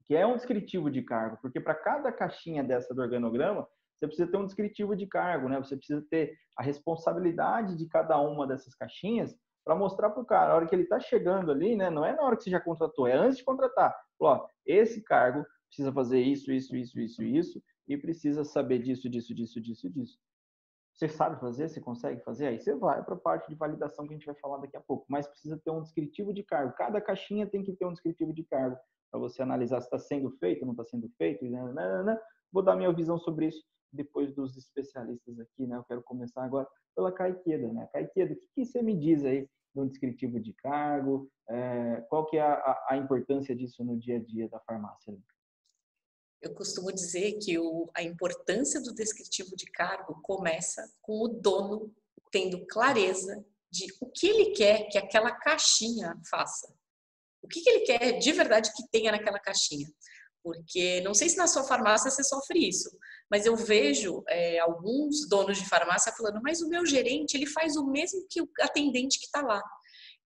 que é um descritivo de cargo, porque para cada caixinha dessa do organograma, você precisa ter um descritivo de cargo, né? Você precisa ter a responsabilidade de cada uma dessas caixinhas para mostrar para o cara, a hora que ele está chegando ali, né? Não é na hora que você já contratou, é antes de contratar. Ó, esse cargo precisa fazer isso, e precisa saber disso. Você sabe fazer? Você consegue fazer? Aí você vai para a parte de validação que a gente vai falar daqui a pouco. Mas precisa ter um descritivo de cargo. Cada caixinha tem que ter um descritivo de cargo para você analisar se está sendo feito, não está sendo feito. Vou dar minha visão sobre isso depois dos especialistas aqui, né? Eu quero começar agora pela Caiqueda, né? Caiqueda, o que você me diz aí de um descritivo de cargo? Qual que é a importância disso no dia a dia da farmácia? Eu costumo dizer que a importância do descritivo de cargo começa com o dono tendo clareza de o que ele quer que aquela caixinha faça. O que ele quer de verdade que tenha naquela caixinha. Porque não sei se na sua farmácia você sofre isso, mas eu vejo alguns donos de farmácia falando, mas o meu gerente ele faz o mesmo que o atendente que está lá.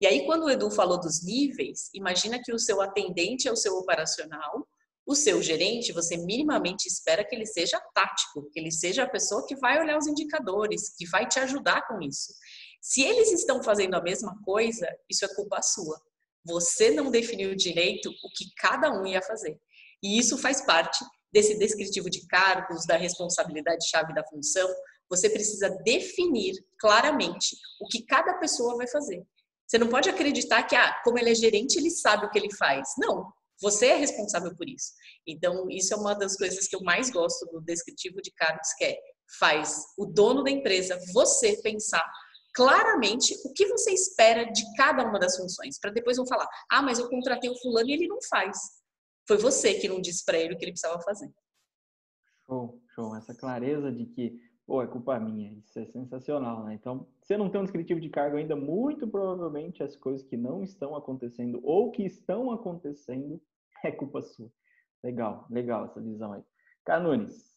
E aí quando o Edu falou dos níveis, imagina que o seu atendente é o seu operacional, o seu gerente, você minimamente espera que ele seja tático, que ele seja a pessoa que vai olhar os indicadores, que vai te ajudar com isso. Se eles estão fazendo a mesma coisa, isso é culpa sua. Você não definiu direito o que cada um ia fazer. E isso faz parte desse descritivo de cargos, da responsabilidade-chave da função. Você precisa definir claramente o que cada pessoa vai fazer. Você não pode acreditar que, como ele é gerente, ele sabe o que ele faz. Não. Você é responsável por isso. Então, isso é uma das coisas que eu mais gosto do descritivo de cargos, que faz o dono da empresa, você pensar claramente o que você espera de cada uma das funções, para depois não falar, mas eu contratei o fulano e ele não faz. Foi você que não disse para ele o que ele precisava fazer. Show. Essa clareza de que, é culpa minha, isso é sensacional, né? Então, se não tem um descritivo de cargo ainda, muito provavelmente as coisas que não estão acontecendo ou que estão acontecendo é culpa sua. Legal essa visão aí. Canunes.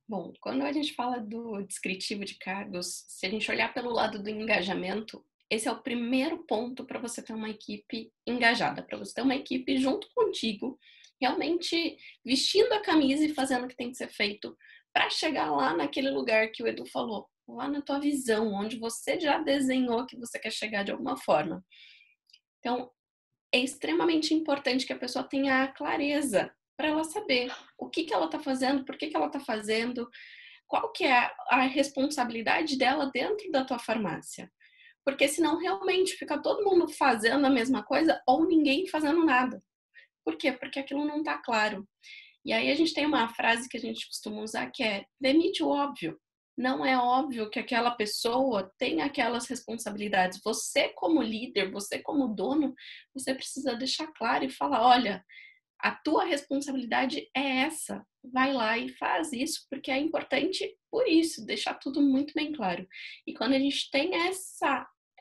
Bom, quando a gente fala do descritivo de cargos, se a gente olhar pelo lado do engajamento, esse é o primeiro ponto para você ter uma equipe engajada, para você ter uma equipe junto contigo, realmente vestindo a camisa e fazendo o que tem que ser feito para chegar lá naquele lugar que o Edu falou, lá na tua visão, onde você já desenhou que você quer chegar de alguma forma. Então, é extremamente importante que a pessoa tenha a clareza para ela saber o que ela está fazendo, por que ela está fazendo, qual que é a responsabilidade dela dentro da tua farmácia. Porque senão realmente fica todo mundo fazendo a mesma coisa ou ninguém fazendo nada. Por quê? Porque aquilo não está claro. E aí a gente tem uma frase que a gente costuma usar que é demite o óbvio. Não é óbvio que aquela pessoa tem aquelas responsabilidades. Você como líder, você como dono, você precisa deixar claro e falar, olha, a tua responsabilidade é essa. Vai lá e faz isso, porque é importante por isso, deixar tudo muito bem claro. E quando a gente tem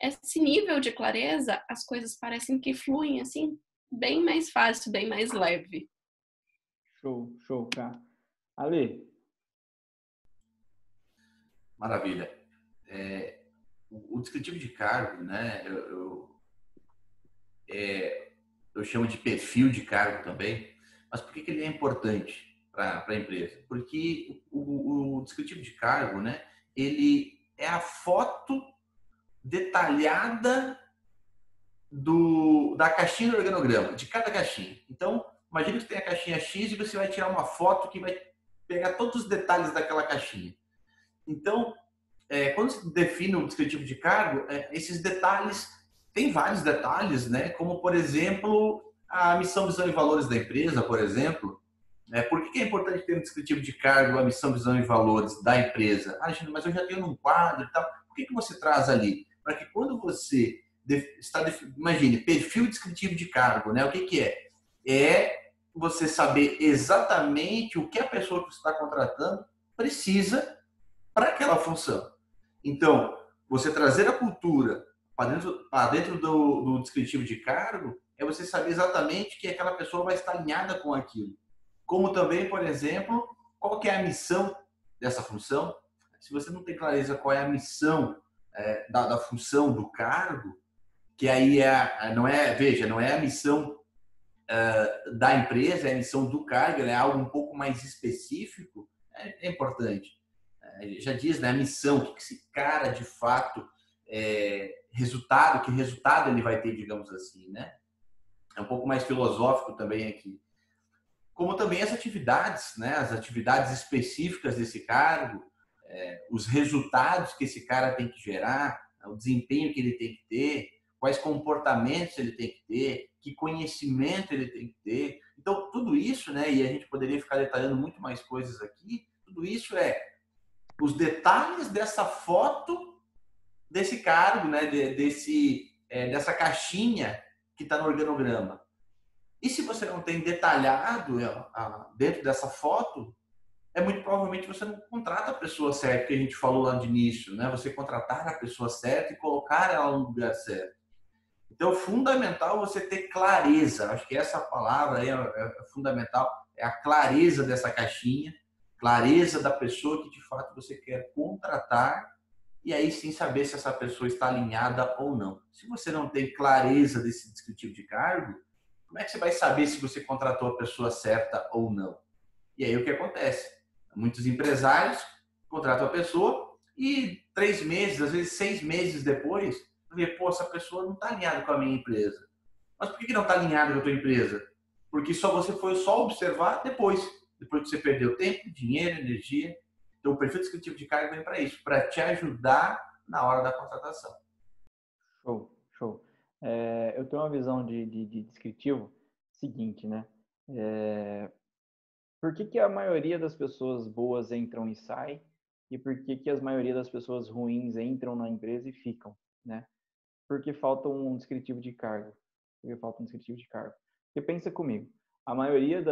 esse nível de clareza, as coisas parecem que fluem assim, bem mais fácil, bem mais leve. Show, cara. Ale. Maravilha. O descritivo de cargo, né? Eu chamo de perfil de cargo também. Mas por que ele é importante para a empresa? Porque o descritivo de cargo, né? Ele é a foto detalhada da caixinha do organograma, de cada caixinha. Então, imagina que você tem a caixinha X e você vai tirar uma foto que vai pegar todos os detalhes daquela caixinha. Então, quando você define um descritivo de cargo, esses detalhes, tem vários detalhes, né? Como, por exemplo, a missão, visão e valores da empresa, por exemplo. Por que é importante ter um descritivo de cargo, a missão, visão e valores da empresa? Mas eu já tenho num quadro e tal. Por que você traz ali? Para que quando você imagine, perfil descritivo de cargo, né? O que é? É você saber exatamente o que a pessoa que você está contratando precisa para aquela função. Então, você trazer a cultura para dentro do descritivo de cargo é você saber exatamente que aquela pessoa vai estar alinhada com aquilo. Como também, por exemplo, qual que é a missão dessa função. Se você não tem clareza qual é a missão da função do cargo, que aí não é a missão da empresa, é a missão do cargo, é algo um pouco mais específico, é importante. Já diz, né, a missão, que esse cara de fato que resultado ele vai ter, digamos assim, né? É um pouco mais filosófico também aqui. Como também as atividades, né? As atividades específicas desse cargo, os resultados que esse cara tem que gerar, o desempenho que ele tem que ter, quais comportamentos ele tem que ter, que conhecimento ele tem que ter. Então, tudo isso, né? E a gente poderia ficar detalhando muito mais coisas aqui. Tudo isso os detalhes dessa foto desse cargo, né? Dessa caixinha que está no organograma. E se você não tem detalhado dentro dessa foto, muito provavelmente você não contrata a pessoa certa, que a gente falou lá de início, né? Você contratar a pessoa certa e colocar ela no lugar certo. Então, é fundamental você ter clareza. Acho que essa palavra aí é fundamental. É a clareza dessa caixinha, clareza da pessoa que de fato você quer contratar, e aí sim saber se essa pessoa está alinhada ou não. Se você não tem clareza desse descritivo de cargo, como é que você vai saber se você contratou a pessoa certa ou não? E aí o que acontece? Muitos empresários contratam a pessoa e 3 meses, às vezes 6 meses depois, vê, pô, essa pessoa não está alinhada com a minha empresa. Mas por que não está alinhada com a tua empresa? Porque você foi só observar depois que você perdeu tempo, dinheiro, energia. Então o perfil descritivo de cargo vem para isso, para te ajudar na hora da contratação. Show, show. Eu tenho uma visão de descritivo seguinte, né? Por que a maioria das pessoas boas entram e saem? E por que a maioria das pessoas ruins entram na empresa e ficam, né? Porque falta um descritivo de cargo. Porque falta um descritivo de cargo. Porque pensa comigo, a maioria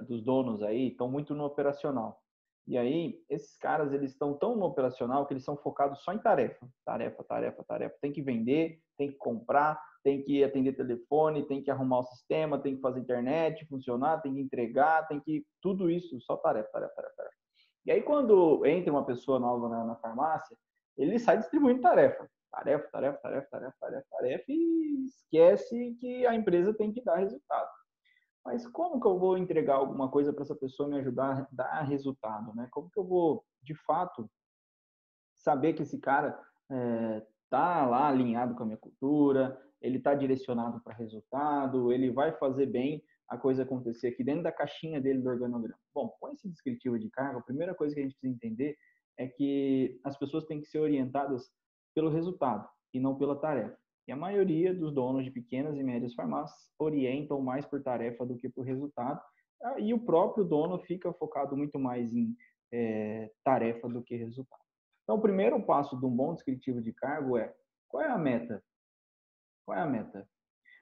dos donos aí estão muito no operacional. E aí, esses caras, eles estão tão no operacional que eles são focados só em tarefa. Tarefa, tarefa, tarefa. Tem que vender, tem que comprar, tem que atender telefone, tem que arrumar o sistema, tem que fazer internet funcionar, tem que entregar, tem que... Tudo isso, só tarefa, tarefa, tarefa, tarefa. E aí, quando entra uma pessoa nova na farmácia, ele sai distribuindo tarefa. Tarefa, tarefa, tarefa, tarefa, tarefa, tarefa e esquece que a empresa tem que dar resultado. Mas como que eu vou entregar alguma coisa para essa pessoa me ajudar a dar resultado, né? Como que eu vou, de fato, saber que esse cara tá lá alinhado com a minha cultura, ele tá direcionado para resultado, ele vai fazer bem a coisa acontecer aqui dentro da caixinha dele do organograma. Bom, com esse descritivo de cargo, a primeira coisa que a gente precisa entender é que as pessoas têm que ser orientadas pelo resultado e não pela tarefa. E a maioria dos donos de pequenas e médias farmácias orientam mais por tarefa do que por resultado. E o próprio dono fica focado muito mais em tarefa do que resultado. Então, o primeiro passo de um bom descritivo de cargo é: qual é a meta? Qual é a meta?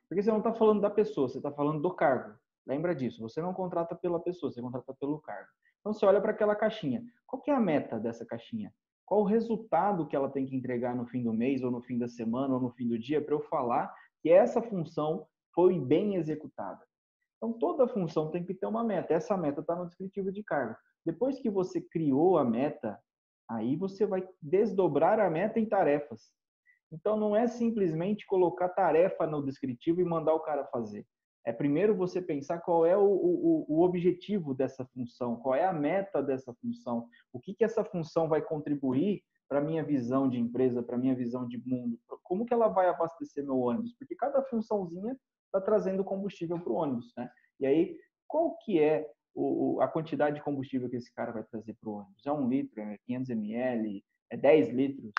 Porque você não está falando da pessoa, você está falando do cargo. Lembra disso, você não contrata pela pessoa, você contrata pelo cargo. Então, você olha para aquela caixinha. Qual que é a meta dessa caixinha? Qual o resultado que ela tem que entregar no fim do mês, ou no fim da semana, ou no fim do dia, para eu falar que essa função foi bem executada? Então, toda função tem que ter uma meta. Essa meta está no descritivo de cargo. Depois que você criou a meta, aí você vai desdobrar a meta em tarefas. Então, não é simplesmente colocar tarefa no descritivo e mandar o cara fazer. É primeiro você pensar qual é o objetivo dessa função, qual é a meta dessa função, o que essa função vai contribuir para a minha visão de empresa, para a minha visão de mundo, como que ela vai abastecer meu ônibus, porque cada funçãozinha está trazendo combustível para o ônibus, né? E aí, qual que é a quantidade de combustível que esse cara vai trazer para o ônibus? É 1 litro, é 500 ml, é 10 litros?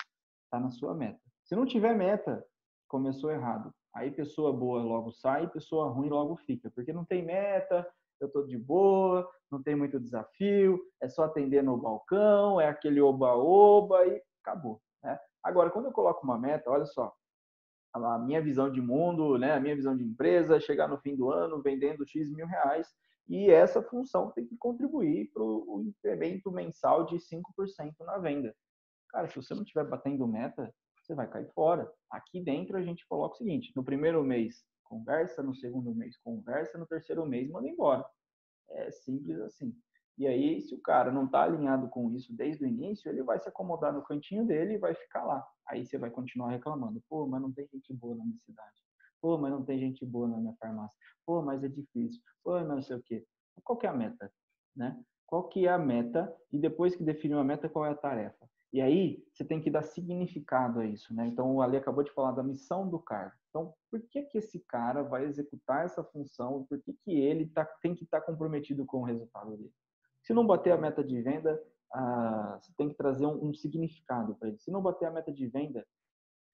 Está na sua meta. Se não tiver meta, começou errado. Aí pessoa boa logo sai, pessoa ruim logo fica, porque não tem meta, eu estou de boa, não tem muito desafio, é só atender no balcão, é aquele oba-oba e acabou, né? Agora, quando eu coloco uma meta, olha só, a minha visão de mundo, né, a minha visão de empresa, chegar no fim do ano vendendo X mil reais, e essa função tem que contribuir para o incremento mensal de 5% na venda. Cara, se você não estiver batendo meta, você vai cair fora. Aqui dentro a gente coloca o seguinte: no primeiro mês, conversa, no segundo mês, conversa, no terceiro mês, manda embora. É simples assim. E aí, se o cara não está alinhado com isso desde o início, ele vai se acomodar no cantinho dele e vai ficar lá. Aí você vai continuar reclamando. Pô, mas não tem gente boa na minha cidade. Pô, mas não tem gente boa na minha farmácia. Pô, mas é difícil. Pô, mas não sei o quê. Qual que é a meta? Né? Qual que é a meta? E depois que definiu a meta, qual é a tarefa? E aí, você tem que dar significado a isso, né? Então, o Ale acabou de falar da missão do cargo. Então, por que que esse cara vai executar essa função? Por que que ele tem que estar comprometido com o resultado dele? Se não bater a meta de venda, você tem que trazer um significado para ele. Se não bater a meta de venda,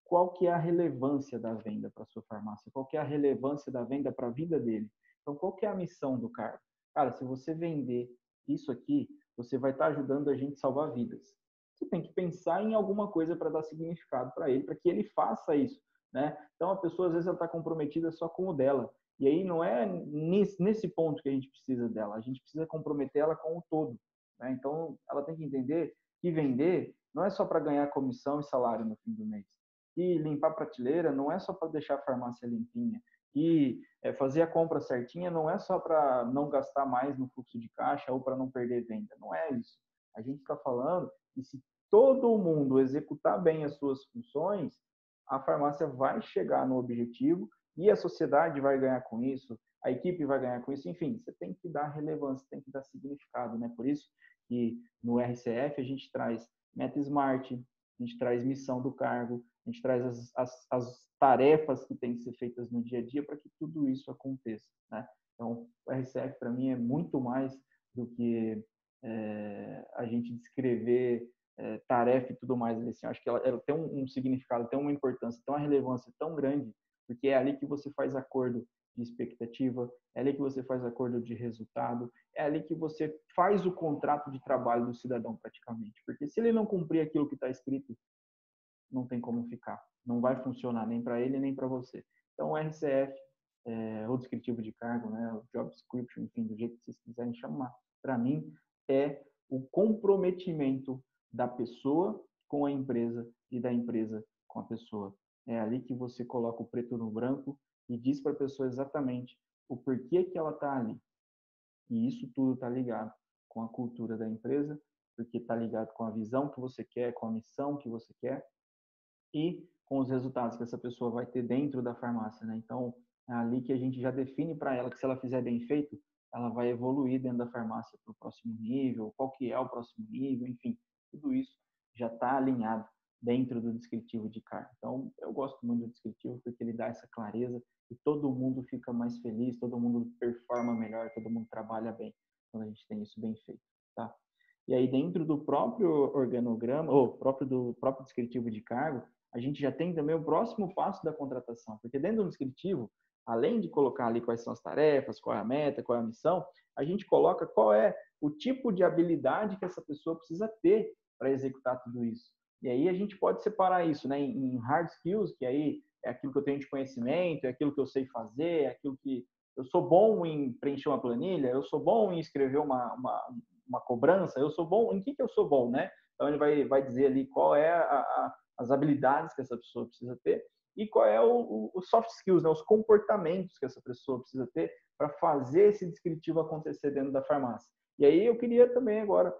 qual que é a relevância da venda para a sua farmácia? Qual que é a relevância da venda para a vida dele? Então, qual que é a missão do cargo? Cara, se você vender isso aqui, você vai estar ajudando a gente a salvar vidas. Você tem que pensar em alguma coisa para dar significado para ele, para que ele faça isso, né? Então, a pessoa, às vezes, ela está comprometida só com o dela. E aí não é nesse ponto que a gente precisa dela. A gente precisa comprometer ela com o todo, né? Então, ela tem que entender que vender não é só para ganhar comissão e salário no fim do mês. E limpar a prateleira não é só para deixar a farmácia limpinha. E fazer a compra certinha não é só para não gastar mais no fluxo de caixa ou para não perder venda. Não é isso. A gente está falando que se todo mundo executar bem as suas funções, a farmácia vai chegar no objetivo e a sociedade vai ganhar com isso, a equipe vai ganhar com isso. Enfim, você tem que dar relevância, tem que dar significado, né? Por isso que no RCF a gente traz meta SMART, a gente traz missão do cargo, a gente traz as tarefas que têm que ser feitas no dia a dia para que tudo isso aconteça, né? Então, o RCF para mim é muito mais do que a gente descrever tarefa e tudo mais. Assim, acho que ela tem um significado, tem uma importância, tem uma relevância tão grande, porque é ali que você faz acordo de expectativa, é ali que você faz acordo de resultado, é ali que você faz o contrato de trabalho do cidadão praticamente. Porque se ele não cumprir aquilo que está escrito, não tem como ficar. Não vai funcionar nem para ele, nem para você. Então, o RCF, o descritivo de cargo, né, o job description, enfim, do jeito que vocês quiserem chamar, para mim, é o comprometimento da pessoa com a empresa e da empresa com a pessoa. É ali que você coloca o preto no branco e diz para a pessoa exatamente o porquê que ela está ali. E isso tudo está ligado com a cultura da empresa, porque está ligado com a visão que você quer, com a missão que você quer, e com os resultados que essa pessoa vai ter dentro da farmácia, né? Então, é ali que a gente já define para ela que se ela fizer bem feito, ela vai evoluir dentro da farmácia para o próximo nível, qual que é o próximo nível, enfim, tudo isso já está alinhado dentro do descritivo de cargo. Então, eu gosto muito do descritivo porque ele dá essa clareza e todo mundo fica mais feliz, todo mundo performa melhor, todo mundo trabalha bem quando a gente tem isso bem feito, tá? E aí, dentro do próprio organograma, ou do próprio descritivo de cargo, a gente já tem também o próximo passo da contratação, porque dentro do descritivo, além de colocar ali quais são as tarefas, qual é a meta, qual é a missão, a gente coloca qual é o tipo de habilidade que essa pessoa precisa ter para executar tudo isso. E aí a gente pode separar isso, né, em hard skills, que aí é aquilo que eu tenho de conhecimento, é aquilo que eu sei fazer, é aquilo que eu sou bom em preencher uma planilha, eu sou bom em escrever uma cobrança, eu sou bom, em que eu sou bom, né? Então ele vai dizer ali qual é as habilidades que essa pessoa precisa ter e qual é o soft skills, né? Os comportamentos que essa pessoa precisa ter para fazer esse descritivo acontecer dentro da farmácia. E aí eu queria também agora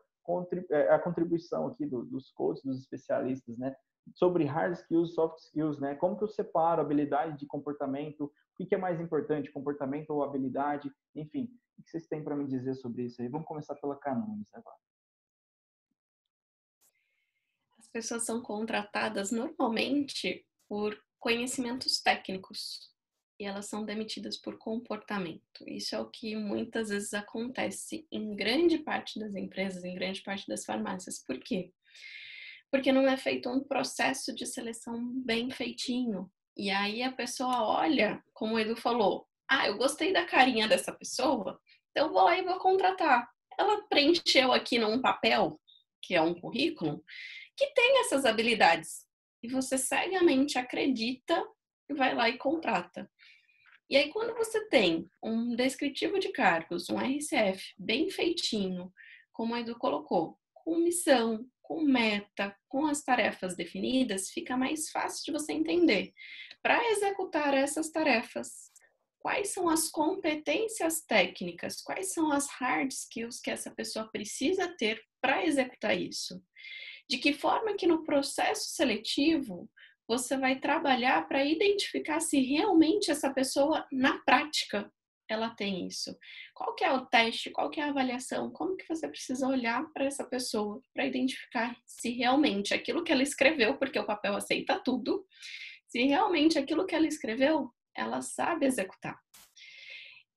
a contribuição aqui dos coaches, dos especialistas, né? Sobre hard skills, soft skills, né? Como que eu separo habilidade de comportamento? O que é mais importante, comportamento ou habilidade? Enfim, o que vocês têm para me dizer sobre isso aí? Vamos começar pela Canunes agora. As pessoas são contratadas normalmente por conhecimentos técnicos e elas são demitidas por comportamento. Isso é o que muitas vezes acontece em grande parte das empresas, em grande parte das farmácias. Por quê? Porque não é feito um processo de seleção bem feitinho. E aí a pessoa olha, como o Edu falou, eu gostei da carinha dessa pessoa, então eu vou lá e vou contratar. Ela preencheu aqui num papel, que é um currículo, que tem essas habilidades. E você cegamente acredita e vai lá e contrata. E aí, quando você tem um descritivo de cargos, um RCF bem feitinho, como a Edu colocou, com missão, com meta, com as tarefas definidas, fica mais fácil de você entender. Para executar essas tarefas, quais são as competências técnicas, quais são as hard skills que essa pessoa precisa ter para executar isso. De que forma que no processo seletivo você vai trabalhar para identificar se realmente essa pessoa, na prática, ela tem isso. Qual que é o teste, qual que é a avaliação, como que você precisa olhar para essa pessoa para identificar se realmente aquilo que ela escreveu, porque o papel aceita tudo, se realmente aquilo que ela escreveu, ela sabe executar.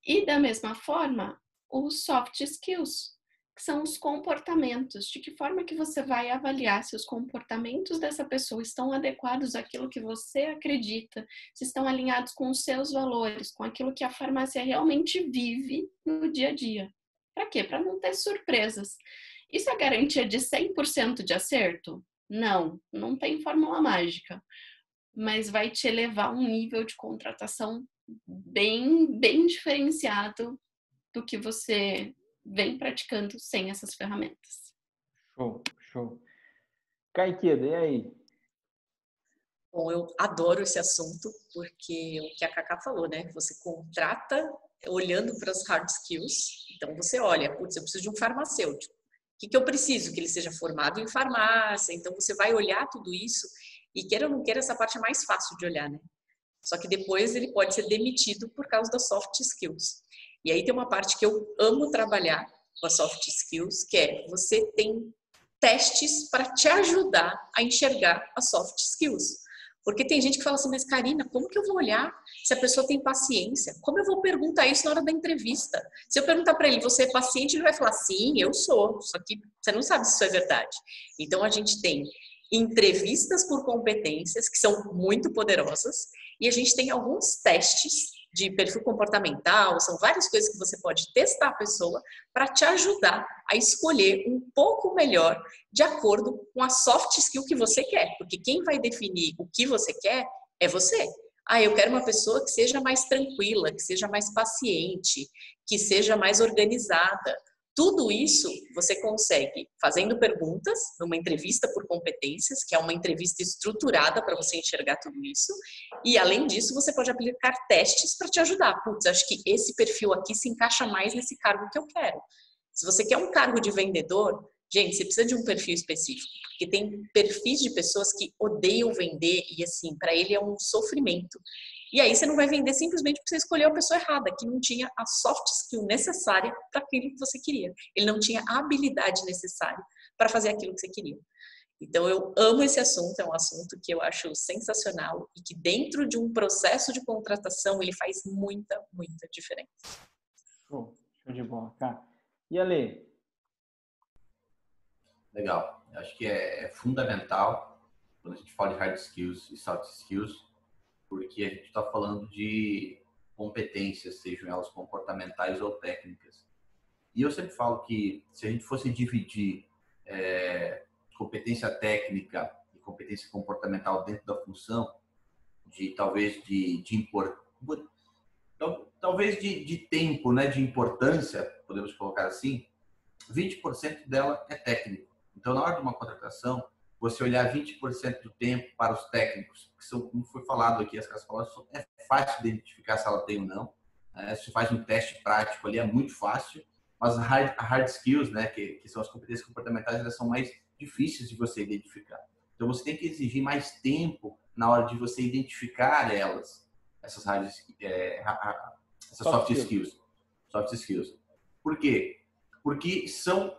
E da mesma forma, os soft skills, que são os comportamentos, de que forma que você vai avaliar se os comportamentos dessa pessoa estão adequados àquilo que você acredita, se estão alinhados com os seus valores, com aquilo que a farmácia realmente vive no dia a dia. Para quê? Para não ter surpresas. Isso é garantia de 100% de acerto? Não, não tem fórmula mágica, mas vai te elevar a um nível de contratação bem diferenciado do que você vem praticando sem essas ferramentas. Show. Caiqueda, e aí? Bom, eu adoro esse assunto, porque o que a Cacá falou, né? Você contrata olhando para as hard skills. Então, você olha, putz, eu preciso de um farmacêutico. O que eu preciso? Que ele seja formado em farmácia. Então, você vai olhar tudo isso e, queira ou não queira, essa parte é mais fácil de olhar, né? Só que depois ele pode ser demitido por causa das soft skills. E aí tem uma parte que eu amo trabalhar com as soft skills, que é você tem testes para te ajudar a enxergar as soft skills. Porque tem gente que fala assim, mas Karina, como que eu vou olhar se a pessoa tem paciência? Como eu vou perguntar isso na hora da entrevista? Se eu perguntar para ele, você é paciente? Ele vai falar, sim, eu sou. Só que você não sabe se isso é verdade. Então, a gente tem entrevistas por competências, que são muito poderosas, e a gente tem alguns testes de perfil comportamental, são várias coisas que você pode testar a pessoa para te ajudar a escolher um pouco melhor de acordo com a soft skill que você quer, porque quem vai definir o que você quer é você. Ah, eu quero uma pessoa que seja mais tranquila, que seja mais paciente, que seja mais organizada. Tudo isso você consegue fazendo perguntas numa entrevista por competências, que é uma entrevista estruturada para você enxergar tudo isso. E, além disso, você pode aplicar testes para te ajudar. Putz, acho que esse perfil aqui se encaixa mais nesse cargo que eu quero. Se você quer um cargo de vendedor, gente, você precisa de um perfil específico, porque tem perfis de pessoas que odeiam vender e, assim, para ele é um sofrimento. E aí você não vai vender simplesmente porque você escolheu a pessoa errada, que não tinha a soft skill necessária para aquilo que você queria. Ele não tinha a habilidade necessária para fazer aquilo que você queria. Então, eu amo esse assunto, é um assunto que eu acho sensacional e que dentro de um processo de contratação ele faz muita diferença. Show de bola, cara. E Ale? Legal. Eu acho que é fundamental quando a gente fala de hard skills e soft skills, porque a gente está falando de competências, sejam elas comportamentais ou técnicas. E eu sempre falo que se a gente fosse dividir competência técnica e competência comportamental dentro da função, talvez de tempo, né, de importância, podemos colocar assim, 20% dela é técnico. Então, na hora de uma contratação, você olhar 20% do tempo para os técnicos, que são, como foi falado aqui, as casas é fácil de identificar se ela tem ou não. Se faz um teste prático ali, é muito fácil. Mas as hard skills, né, que são as competências comportamentais, elas são mais difíceis de você identificar. Então, você tem que exigir mais tempo na hora de você identificar elas, essas soft skills. Soft skills. Por quê? Porque são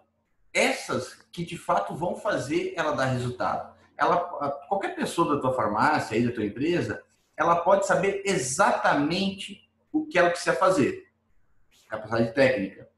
essas que de fato vão fazer ela dar resultado. Qualquer pessoa da tua farmácia, aí, da tua empresa, ela pode saber exatamente o que ela precisa fazer. Capacidade técnica.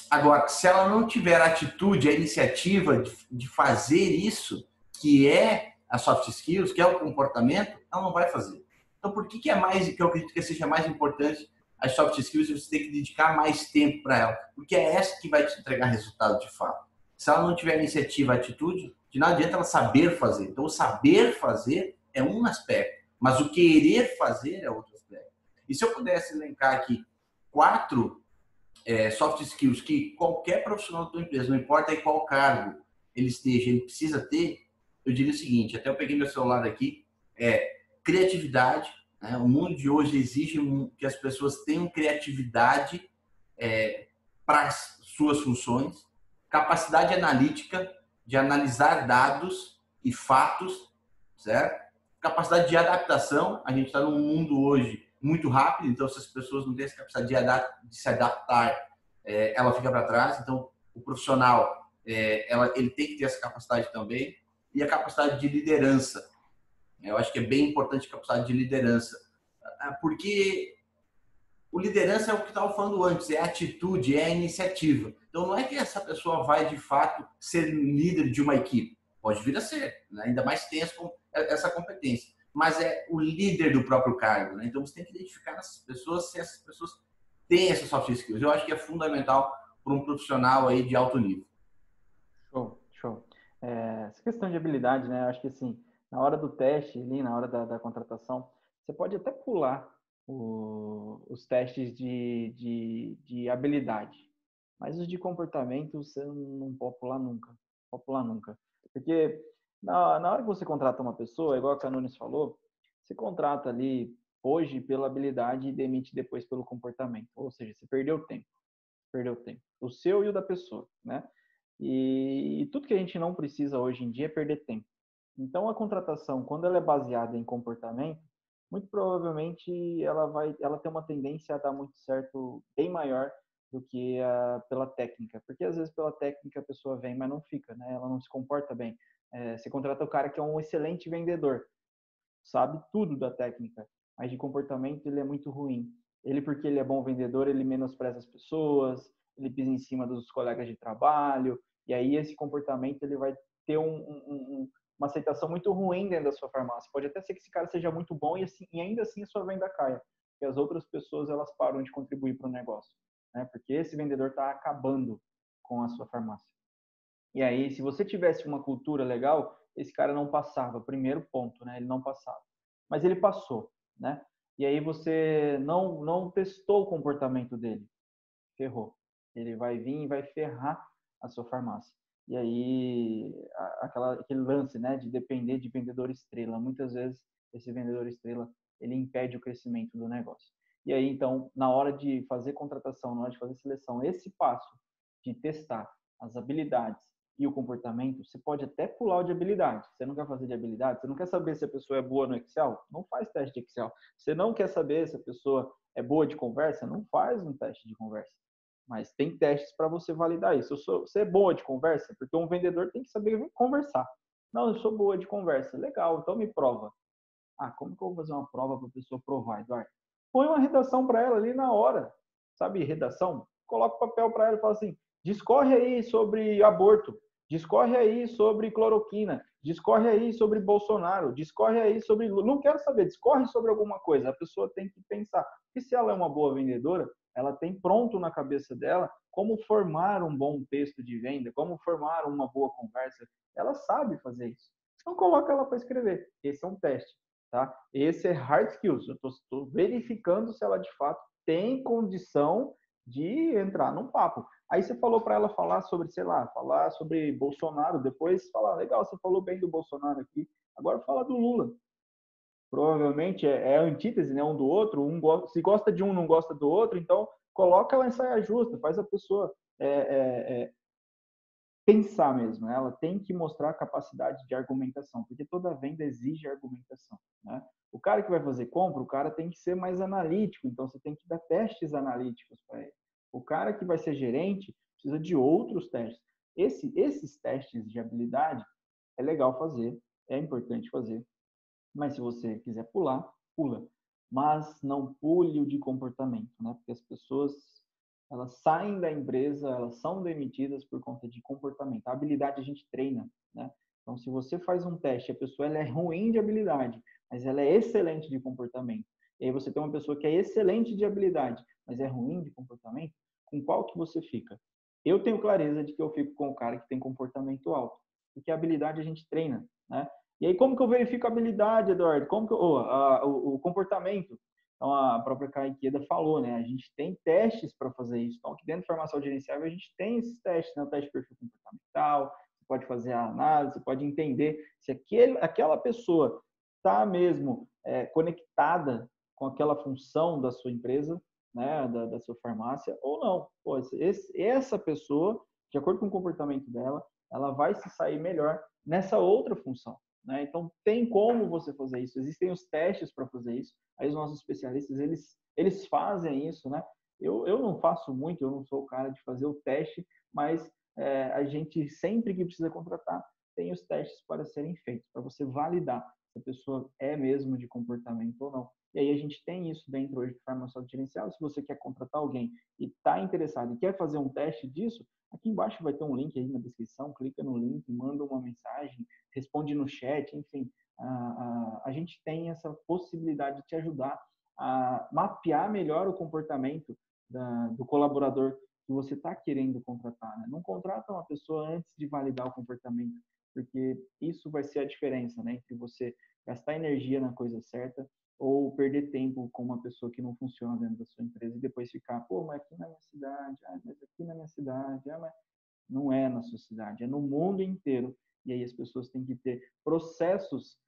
Agora, se ela não tiver a atitude, a iniciativa de fazer isso, que é a soft skills, que é o comportamento, ela não vai fazer. Então, por que eu acredito que seja mais importante as soft skills e você tem que dedicar mais tempo para ela? Porque é essa que vai te entregar resultado de fato. Se ela não tiver iniciativa, atitude, de nada adianta ela saber fazer. Então, o saber fazer é um aspecto, mas o querer fazer é outro aspecto. E se eu pudesse elencar aqui 4 soft skills que qualquer profissional da tua empresa, não importa em qual cargo ele esteja, ele precisa ter, eu diria o seguinte, até eu peguei meu celular aqui, criatividade, né? O mundo de hoje exige que as pessoas tenham criatividade para as suas funções, capacidade analítica de analisar dados e fatos, certo? Capacidade de adaptação. A gente está num mundo hoje muito rápido, então se as pessoas não têm essa capacidade de se adaptar, ela fica para trás. Então, o profissional, ele tem que ter essa capacidade também. E a capacidade de liderança. Eu acho que é bem importante a capacidade de liderança, porque o liderança é o que estava falando antes, é a atitude, é a iniciativa. Então, não é que essa pessoa vai, de fato, ser líder de uma equipe. Pode vir a ser, né? Ainda mais que tenha essa competência. Mas é o líder do próprio cargo, né? Então, você tem que identificar essas pessoas, se essas pessoas têm essas soft skills. Eu acho que é fundamental para um profissional aí de alto nível. Show, show. Essa questão de habilidade, né? Eu acho que, assim, na hora do teste, ali, na hora da contratação, você pode até pular os testes de habilidade. Mas os de comportamento você não pode pular nunca. Não pode pular nunca. Porque na hora que você contrata uma pessoa, igual a Canunes falou, você contrata ali hoje pela habilidade e demite depois pelo comportamento. Ou seja, você perdeu tempo. Perdeu tempo. O seu e o da pessoa, né? E tudo que a gente não precisa hoje em dia é perder tempo. Então, a contratação, quando ela é baseada em comportamento, muito provavelmente ela tem uma tendência a dar muito certo, bem maior do que pela técnica. Porque às vezes pela técnica a pessoa vem, mas não fica, né? Ela não se comporta bem. Você contrata o cara que é um excelente vendedor, sabe tudo da técnica, mas de comportamento ele é muito ruim. Ele, porque ele é bom vendedor, ele menospreza as pessoas, ele pisa em cima dos colegas de trabalho, e aí esse comportamento ele vai ter uma aceitação muito ruim dentro da sua farmácia. Pode até ser que esse cara seja muito bom e ainda assim a sua venda caia, porque as outras pessoas elas param de contribuir para o negócio, né? Porque esse vendedor está acabando com a sua farmácia. E aí, se você tivesse uma cultura legal, esse cara não passava. Primeiro ponto, né? Ele não passava. Mas ele passou, né? E aí você não testou o comportamento dele. Ferrou. Ele vai vir e vai ferrar a sua farmácia. E aí, aquele lance, né? De depender de vendedor estrela. Muitas vezes, esse vendedor estrela, ele impede o crescimento do negócio. E aí, então, na hora de fazer contratação, na hora de fazer seleção, esse passo de testar as habilidades e o comportamento, você pode até pular o de habilidade. Você não quer fazer de habilidade? Você não quer saber se a pessoa é boa no Excel? Não faz teste de Excel. Você não quer saber se a pessoa é boa de conversa? Não faz um teste de conversa. Mas tem testes para você validar isso. Você é boa de conversa? Porque um vendedor tem que saber conversar. Não, eu sou boa de conversa. Legal, então me prova. Ah, como que eu vou fazer uma prova para a pessoa provar, Eduardo? Põe uma redação para ela ali na hora. Sabe, redação? Coloca o papel para ela e fala assim, discorre aí sobre aborto, discorre aí sobre cloroquina, discorre aí sobre Bolsonaro, discorre aí sobre... Não quero saber, discorre sobre alguma coisa. A pessoa tem que pensar. Porque se ela é uma boa vendedora, ela tem pronto na cabeça dela como formar um bom texto de venda, como formar uma boa conversa. Ela sabe fazer isso. Então coloca ela para escrever. Esse é um teste. Tá? Esse é hard skills. Eu estou verificando se ela de fato tem condição de entrar num papo. Aí você falou para ela falar sobre, sei lá, falar sobre Bolsonaro, depois falar, legal, você falou bem do Bolsonaro aqui, agora fala do Lula. Provavelmente é a antítese, né, um do outro, se gosta de um, não gosta do outro, então coloca ela em saia justa, faz a pessoa pensar mesmo, né? Ela tem que mostrar capacidade de argumentação, porque toda venda exige argumentação, né? O cara que vai fazer compra, o cara tem que ser mais analítico, então você tem que dar testes analíticos para ele. O cara que vai ser gerente precisa de outros testes. Esses testes de habilidade é legal fazer, é importante fazer, mas se você quiser pular, pula. Mas não pule o de comportamento, né? Porque as pessoas elas saem da empresa, elas são demitidas por conta de comportamento. A habilidade a gente treina, né? Então, se você faz um teste, a pessoa ela é ruim de habilidade, mas ela é excelente de comportamento. E aí você tem uma pessoa que é excelente de habilidade, mas é ruim de comportamento, com qual que você fica? Eu tenho clareza de que eu fico com o cara que tem comportamento alto, porque a habilidade a gente treina, né? E aí, como que eu verifico a habilidade, Eduardo? Como que o comportamento? Então, a própria Kaikeda falou, né? A gente tem testes para fazer isso. Então, aqui dentro do Farmácia Gerenciável, a gente tem esses testes, né? O teste de perfil comportamental, você pode fazer a análise, você pode entender se aquela pessoa está mesmo conectada com aquela função da sua empresa, né, da sua farmácia, ou não. Pô, essa pessoa, de acordo com o comportamento dela, ela vai se sair melhor nessa outra função, né? Então, tem como você fazer isso. Existem os testes para fazer isso. Aí os nossos especialistas, eles fazem isso, né? Eu não faço muito, eu não sou o cara de fazer o teste, mas a gente, sempre que precisa contratar, tem os testes para serem feitos, para você validar se a pessoa é mesmo de comportamento ou não. E aí a gente tem isso dentro hoje do farmacêutico gerencial. Se você quer contratar alguém e está interessado e quer fazer um teste disso, aqui embaixo vai ter um link aí na descrição, clica no link, manda uma mensagem, responde no chat, enfim. A gente tem essa possibilidade de te ajudar a mapear melhor o comportamento do colaborador que você está querendo contratar, né? Não contrata uma pessoa antes de validar o comportamento, porque isso vai ser a diferença, né, entre você gastar energia na coisa certa ou perder tempo com uma pessoa que não funciona dentro da sua empresa e depois ficar, pô, mas aqui na minha cidade, mas aqui na minha cidade, mas não é na sua cidade, é no mundo inteiro. E aí as pessoas têm que ter processos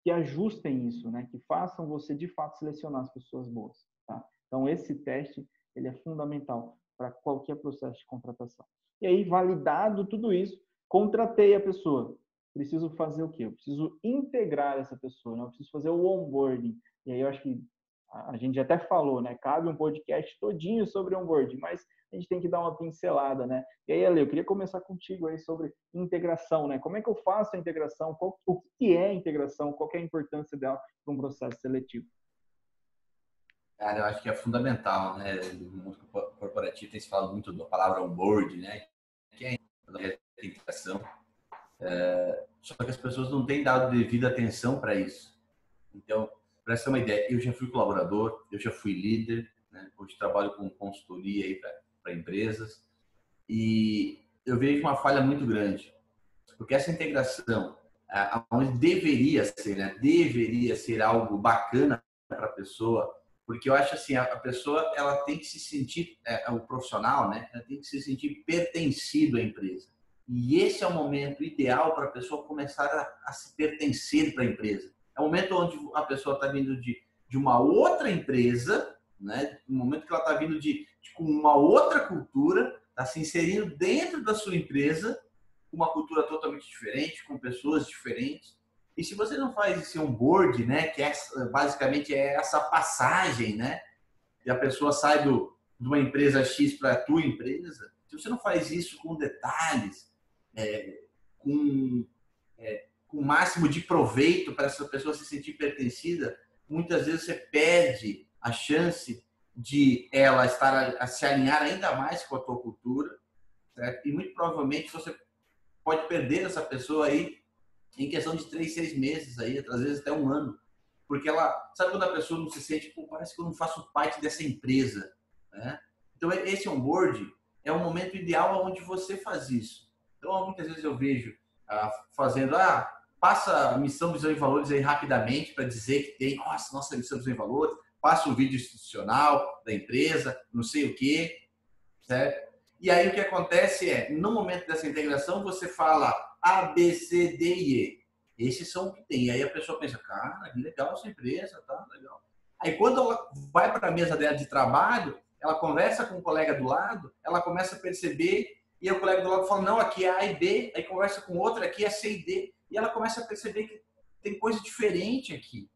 que ajustem isso, né, que façam você de fato selecionar as pessoas boas, tá? Então esse teste, ele é fundamental para qualquer processo de contratação. E aí, validado tudo isso, contratei a pessoa. Preciso fazer o quê? Eu preciso integrar essa pessoa, né? Eu preciso fazer o onboarding. E aí eu acho que a gente até falou, né? Cabe um podcast todinho sobre onboarding, mas a gente tem que dar uma pincelada, né? E aí, Ale, eu queria começar contigo aí sobre integração, né? Como é que eu faço a integração? O que é a integração? Qual que é a importância dela para um processo seletivo? Cara, eu acho que é fundamental, né? No mundo corporativo tem se falado muito da palavra onboard, né? Que é a integração. Só que as pessoas não têm dado devida atenção para isso. Então, para essa uma ideia, eu já fui colaborador, eu já fui líder, né? Hoje trabalho com consultoria aí para empresas e eu vejo uma falha muito grande, porque essa integração, onde deveria ser, né? Deveria ser algo bacana para a pessoa, porque eu acho assim, a pessoa ela tem que se sentir, o profissional, né? Ela tem que se sentir pertencido à empresa. E esse é o momento ideal para a pessoa começar a se pertencer para a empresa. É o momento onde a pessoa está vindo de uma outra empresa, né? No momento que ela está vindo de uma outra cultura, está se inserindo dentro da sua empresa, com uma cultura totalmente diferente, com pessoas diferentes. E se você não faz esse onboard, né? Que basicamente é essa passagem, né? E a pessoa sai de uma empresa X para a tua empresa, se você não faz isso com detalhes, com o máximo de proveito para essa pessoa se sentir pertencida, muitas vezes você perde a chance de ela estar a se alinhar ainda mais com a tua cultura, certo? E muito provavelmente você pode perder essa pessoa aí em questão de 3, 6 meses aí, às vezes até um ano, porque ela sabe quando a pessoa não se sente, pô, parece que eu não faço parte dessa empresa, né? Então esse onboard é o momento ideal onde você faz isso. Então, muitas vezes eu vejo fazendo, passa a missão, visão e valores aí rapidamente para dizer que tem, nossa missão, visão e valores, passa o vídeo institucional da empresa, não sei o quê, certo? E aí o que acontece é, no momento dessa integração, você fala A, B, C, D e E. Esses são o que tem. E aí a pessoa pensa, cara, que legal essa empresa, tá legal. Aí quando ela vai para a mesa dela de trabalho, ela conversa com o colega do lado, ela começa a perceber. E o colega do lado fala, não, aqui é A e B, aí conversa com outra, aqui é C e D. E ela começa a perceber que tem coisa diferente aqui.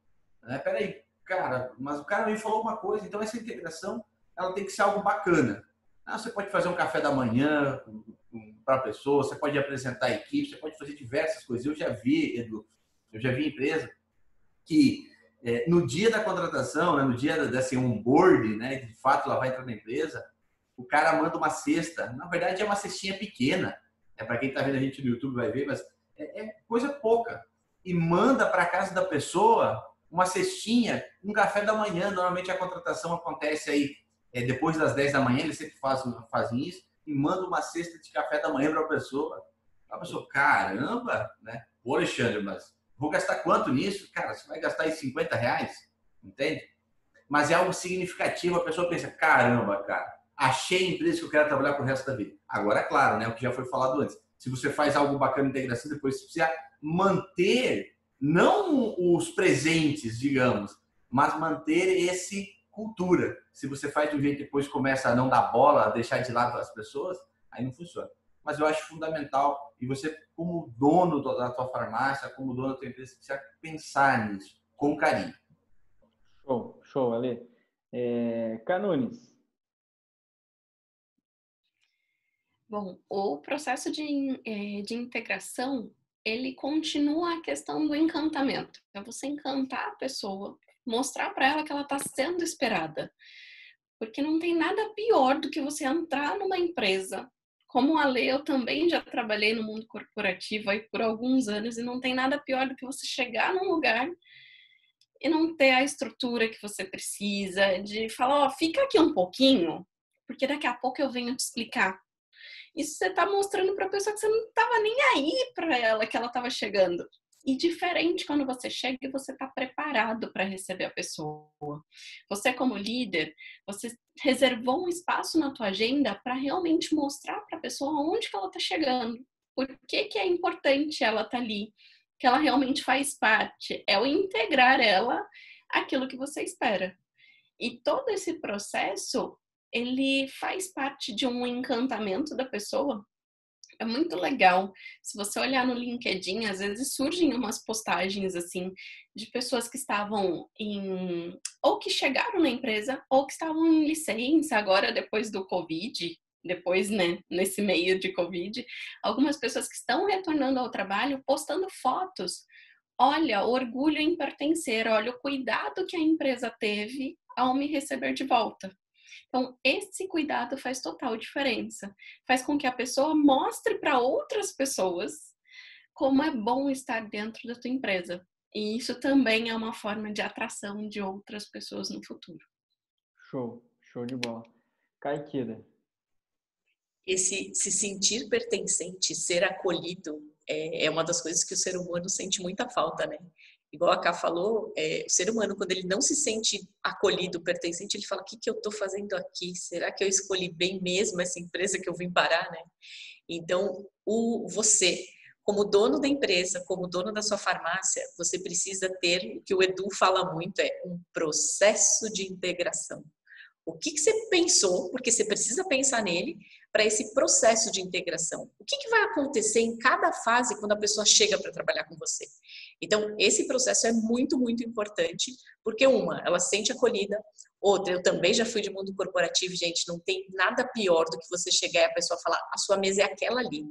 Peraí, cara, mas o cara me falou uma coisa, então essa integração ela tem que ser algo bacana. Você pode fazer um café da manhã para a pessoa, você pode apresentar a equipe, você pode fazer diversas coisas. Eu já vi, Edu, empresa que no dia da contratação, né, no dia desse onboard, né, de fato ela vai entrar na empresa, o cara manda uma cesta, na verdade é uma cestinha pequena, para quem está vendo a gente no YouTube vai ver, mas é coisa pouca, e manda para casa da pessoa uma cestinha, um café da manhã. Normalmente a contratação acontece aí depois das 10 da manhã, eles sempre fazem isso, e manda uma cesta de café da manhã para a pessoa, caramba, né? Pô, Alexandre, mas vou gastar quanto nisso? Cara, você vai gastar aí R$50, entende? Mas é algo significativo, a pessoa pensa, caramba, cara, achei a empresa que eu quero trabalhar pro resto da vida. Agora, claro, né, o que já foi falado antes. Se você faz algo bacana de integração, depois você precisa manter não os presentes, digamos, mas manter esse cultura. Se você faz de um jeito e depois começa a não dar bola, a deixar de lado as pessoas, aí não funciona. Mas eu acho fundamental, e você, como dono da tua farmácia, como dono da tua empresa, precisa pensar nisso, com carinho. Show, Ale. Canunes. Bom, o processo de integração, ele continua a questão do encantamento. É você encantar a pessoa, mostrar para ela que ela está sendo esperada. Porque não tem nada pior do que você entrar numa empresa. Como a Lê, eu também já trabalhei no mundo corporativo aí por alguns anos e não tem nada pior do que você chegar num lugar e não ter a estrutura que você precisa, de falar, ó, fica aqui um pouquinho, porque daqui a pouco eu venho te explicar. Isso você tá mostrando para a pessoa que você não estava nem aí para ela, que ela estava chegando. E diferente quando você chega e você está preparado para receber a pessoa. Você como líder, você reservou um espaço na tua agenda para realmente mostrar para a pessoa onde que ela está chegando. Por que que é importante ela estar ali. Que ela realmente faz parte. É o integrar ela àquilo que você espera. E todo esse processo, ele faz parte de um encantamento da pessoa. É muito legal. Se você olhar no LinkedIn, às vezes surgem umas postagens assim de pessoas que estavam ou que chegaram na empresa ou que estavam em licença agora depois do Covid, depois, né, nesse meio de Covid, algumas pessoas que estão retornando ao trabalho postando fotos. Olha, orgulho em pertencer, olha o cuidado que a empresa teve ao me receber de volta. Então, esse cuidado faz total diferença. Faz com que a pessoa mostre para outras pessoas como é bom estar dentro da tua empresa. E isso também é uma forma de atração de outras pessoas no futuro. Show de bola. Caikida. Esse se sentir pertencente, ser acolhido, é uma das coisas que o ser humano sente muita falta, né? Igual a Ká falou, o ser humano, quando ele não se sente acolhido, pertencente, ele fala, o que que eu estou fazendo aqui? Será que eu escolhi bem mesmo essa empresa que eu vim parar, né? Então, você, como dono da empresa, como dono da sua farmácia, você precisa ter, o que o Edu fala muito, é um processo de integração. O que você pensou, porque você precisa pensar nele, para esse processo de integração. O que vai acontecer em cada fase quando a pessoa chega para trabalhar com você? Então, esse processo é muito, muito importante, porque ela se sente acolhida. Outra, eu também já fui de mundo corporativo, gente, não tem nada pior do que você chegar e a pessoa falar, a sua mesa é aquela ali.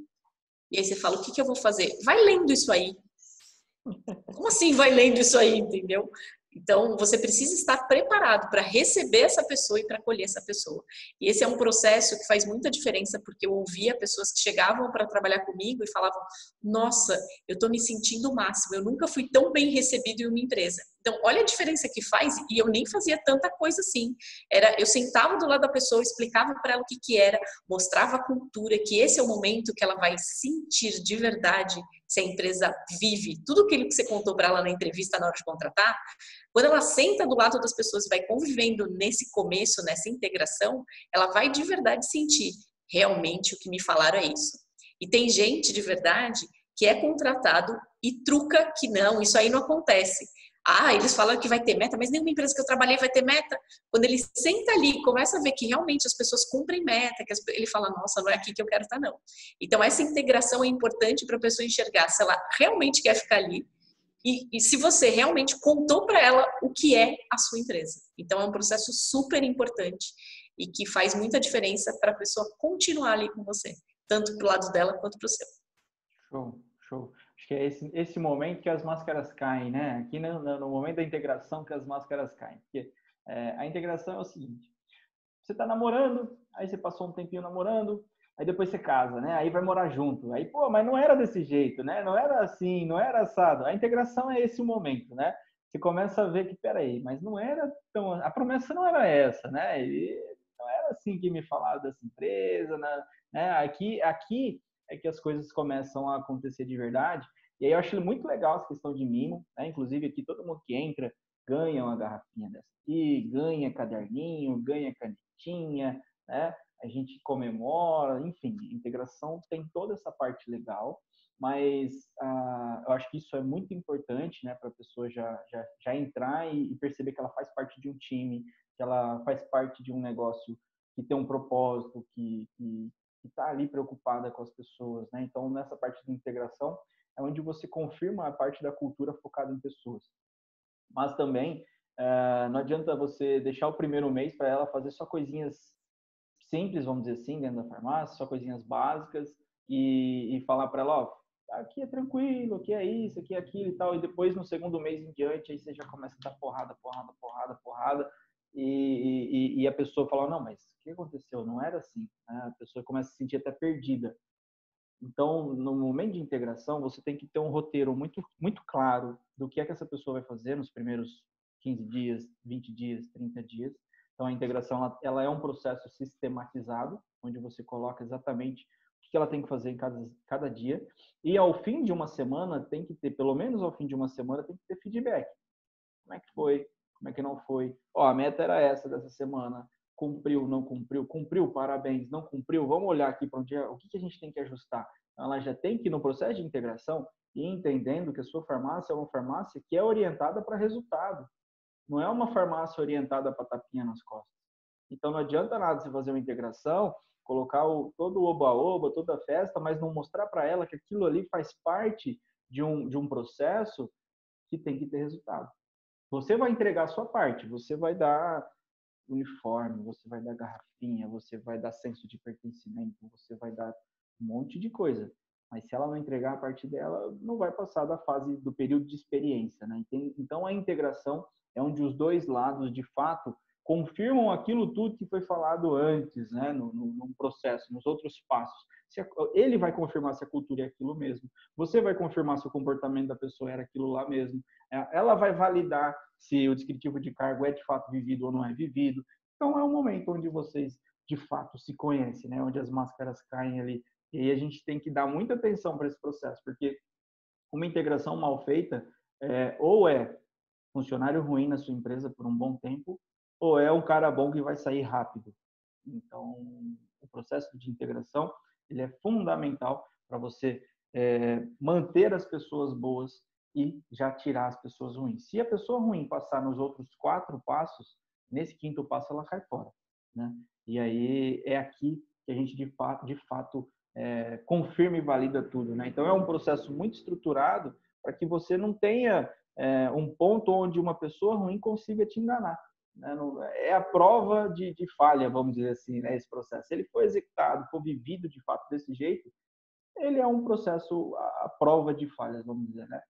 E aí você fala, o que eu vou fazer? Vai lendo isso aí. Como assim vai lendo isso aí, entendeu? Então, você precisa estar preparado para receber essa pessoa e para acolher essa pessoa. E esse é um processo que faz muita diferença, porque eu ouvia pessoas que chegavam para trabalhar comigo e falavam, nossa, eu estou me sentindo o máximo, eu nunca fui tão bem recebido em uma empresa. Então, olha a diferença que faz, e eu nem fazia tanta coisa assim. Eu sentava do lado da pessoa, explicava para ela o que era, mostrava a cultura, que esse é o momento que ela vai sentir de verdade se a empresa vive tudo aquilo que você contou para ela na entrevista na hora de contratar. Quando ela senta do lado das pessoas e vai convivendo nesse começo, nessa integração, ela vai de verdade sentir, realmente o que me falaram é isso. E tem gente de verdade que é contratado e truca que não, isso aí não acontece. Ah, eles falam que vai ter meta, mas nenhuma empresa que eu trabalhei vai ter meta. Quando ele senta ali e começa a ver que realmente as pessoas cumprem meta, ele fala, nossa, não é aqui que eu quero estar, não. Então, essa integração é importante para a pessoa enxergar se ela realmente quer ficar ali e se você realmente contou para ela o que é a sua empresa. Então, é um processo super importante e que faz muita diferença para a pessoa continuar ali com você, tanto para o lado dela quanto para o seu. Show. Acho que é esse momento que as máscaras caem, né? Aqui no momento da integração que as máscaras caem. Porque a integração é o seguinte, você está namorando, aí você passou um tempinho namorando, aí depois você casa, né? Aí vai morar junto. Aí, pô, mas não era desse jeito, né? Não era assim, não era assado. A integração é esse momento, né? Você começa a ver que, peraí, mas não era tão... A promessa não era essa, né? E não era assim que me falaram dessa empresa, né? Aqui é que as coisas começam a acontecer de verdade. E aí eu acho muito legal essa questão de mimo, né? Inclusive aqui todo mundo que entra ganha uma garrafinha dessa aqui, ganha caderninho, ganha canetinha, né? a gente comemora, enfim, integração tem toda essa parte legal, mas eu acho que isso é muito importante, né, para a pessoa já entrar e perceber que ela faz parte de um time, que ela faz parte de um negócio que tem um propósito, que está ali preocupada com as pessoas, né? Então, nessa parte de integração, é onde você confirma a parte da cultura focada em pessoas. Mas também, não adianta você deixar o primeiro mês para ela fazer só coisinhas simples, vamos dizer assim, dentro da farmácia, só coisinhas básicas, e falar para ela, ó, aqui é tranquilo, aqui é isso, aqui é aquilo e tal, e depois no segundo mês em diante, aí você já começa a dar porrada, e a pessoa fala, não, mas o que aconteceu? Não era assim. A pessoa começa a se sentir até perdida. Então, no momento de integração, você tem que ter um roteiro muito, muito claro do que é que essa pessoa vai fazer nos primeiros 15 dias, 20 dias, 30 dias. Então, a integração ela é um processo sistematizado, onde você coloca exatamente o que ela tem que fazer em cada dia. E ao fim de uma semana, tem que ter, pelo menos ao fim de uma semana, tem que ter feedback. Como é que foi? Como é que não foi? Ó, a meta era essa dessa semana. Cumpriu, não cumpriu? Cumpriu, parabéns. Não cumpriu? Vamos olhar aqui para onde o que a gente tem que ajustar. Ela já tem que, no processo de integração, ir entendendo que a sua farmácia é uma farmácia que é orientada para resultado. Não é uma farmácia orientada para tapinha nas costas. Então, não adianta nada você fazer uma integração, colocar todo o oba-oba, toda a festa, mas não mostrar para ela que aquilo ali faz parte de um processo que tem que ter resultado. Você vai entregar a sua parte, você vai dar uniforme, você vai dar garrafinha, você vai dar senso de pertencimento, você vai dar um monte de coisa. Mas se ela não entregar a parte dela, não vai passar da fase do período de experiência, né? Então a integração é onde os dois lados, de fato, confirmam aquilo tudo que foi falado antes, né? No processo, nos outros passos. Ele vai confirmar se a cultura é aquilo mesmo. Você vai confirmar se o comportamento da pessoa era aquilo lá mesmo. Ela vai validar se o descritivo de cargo é de fato vivido ou não é vivido. Então é um momento onde vocês de fato se conhecem, né? Onde as máscaras caem ali. E aí a gente tem que dar muita atenção para esse processo, porque uma integração mal feita ou é funcionário ruim na sua empresa por um bom tempo, ou é um cara bom que vai sair rápido. Então, o processo de integração ele é fundamental para você manter as pessoas boas e já tirar as pessoas ruins. Se a pessoa ruim passar nos outros 4 passos, nesse 5º passo ela cai fora, né? E aí é aqui que a gente de fato confirma e valida tudo, né? Então é um processo muito estruturado para que você não tenha um ponto onde uma pessoa ruim consiga te enganar. Né? É a prova de falha, vamos dizer assim, né? Esse processo. Se ele foi executado, for vivido de fato desse jeito, ele é um processo à prova de falhas, vamos dizer, né?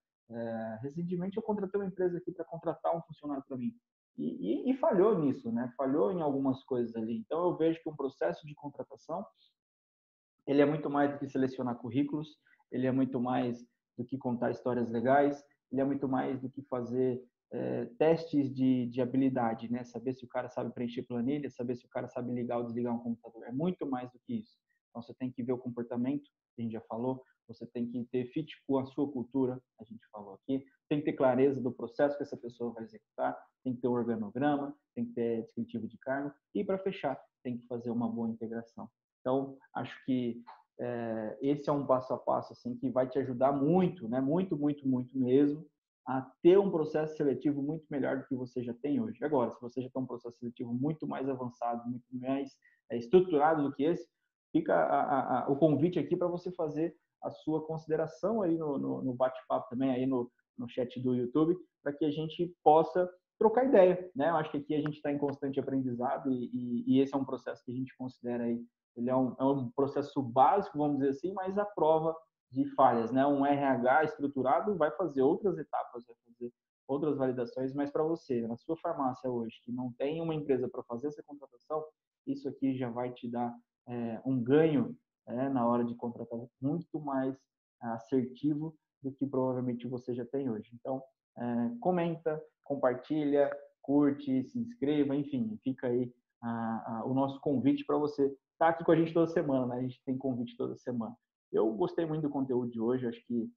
Recentemente eu contratei uma empresa aqui para contratar um funcionário para mim e falhou nisso, né? Falhou em algumas coisas ali. Então eu vejo que um processo de contratação ele é muito mais do que selecionar currículos, ele é muito mais do que contar histórias legais, ele é muito mais do que fazer testes de habilidade, né? Saber se o cara sabe preencher planilha, saber se o cara sabe ligar ou desligar um computador. É muito mais do que isso. Então, você tem que ver o comportamento, que a gente já falou, você tem que ter fit com a sua cultura, a gente falou aqui, tem que ter clareza do processo que essa pessoa vai executar, tem que ter um organograma, tem que ter descritivo de cargo e, para fechar, tem que fazer uma boa integração. Então, acho que esse é um passo a passo assim, que vai te ajudar muito, né? Muito, muito, muito mesmo, a ter um processo seletivo muito melhor do que você já tem hoje. Agora, se você já tem um processo seletivo muito mais avançado, muito mais estruturado do que esse, fica o convite aqui para você fazer a sua consideração aí no bate-papo também, aí no chat do YouTube, para que a gente possa trocar ideia, né? Eu acho que aqui a gente está em constante aprendizado e esse é um processo que a gente considera aí, ele é um processo básico, vamos dizer assim, mas a prova de falhas, né? Um RH estruturado vai fazer outras etapas, vai fazer outras validações, mas para você, na sua farmácia hoje, que não tem uma empresa para fazer essa contratação, isso aqui já vai te dar um ganho na hora de contratar muito mais assertivo do que provavelmente você já tem hoje. Então, comenta, compartilha, curte, se inscreva, enfim, fica aí o nosso convite para você estar aqui com a gente toda semana, né? A gente tem convite toda semana. Eu gostei muito do conteúdo de hoje, acho que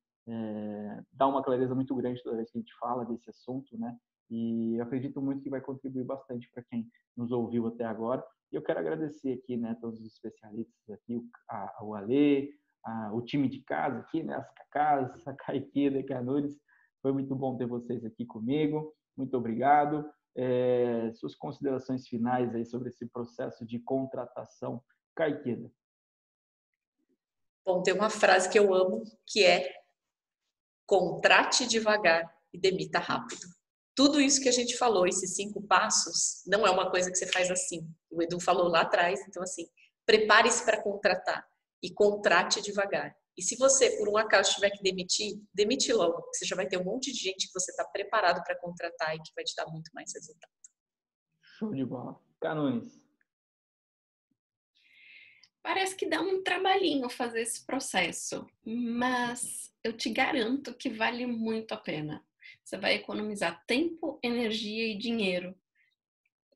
dá uma clareza muito grande toda vez que a gente fala desse assunto, né? E eu acredito muito que vai contribuir bastante para quem nos ouviu até agora. E eu quero agradecer aqui, né, todos os especialistas aqui, o Alê, o time de casa aqui, né, as Cacás, a Caiqueda e Canures. Foi muito bom ter vocês aqui comigo. Muito obrigado. Suas considerações finais aí sobre esse processo de contratação, Caiqueda. Bom, tem uma frase que eu amo, que é: contrate devagar e demita rápido. Tudo isso que a gente falou, esses 5 passos, não é uma coisa que você faz assim. O Edu falou lá atrás, então assim, prepare-se para contratar e contrate devagar. E se você, por um acaso, tiver que demitir, demite logo, porque você já vai ter um monte de gente que você está preparado para contratar e que vai te dar muito mais resultado. Show de bola. Canunes. Parece que dá um trabalhinho fazer esse processo, mas eu te garanto que vale muito a pena. Você vai economizar tempo, energia e dinheiro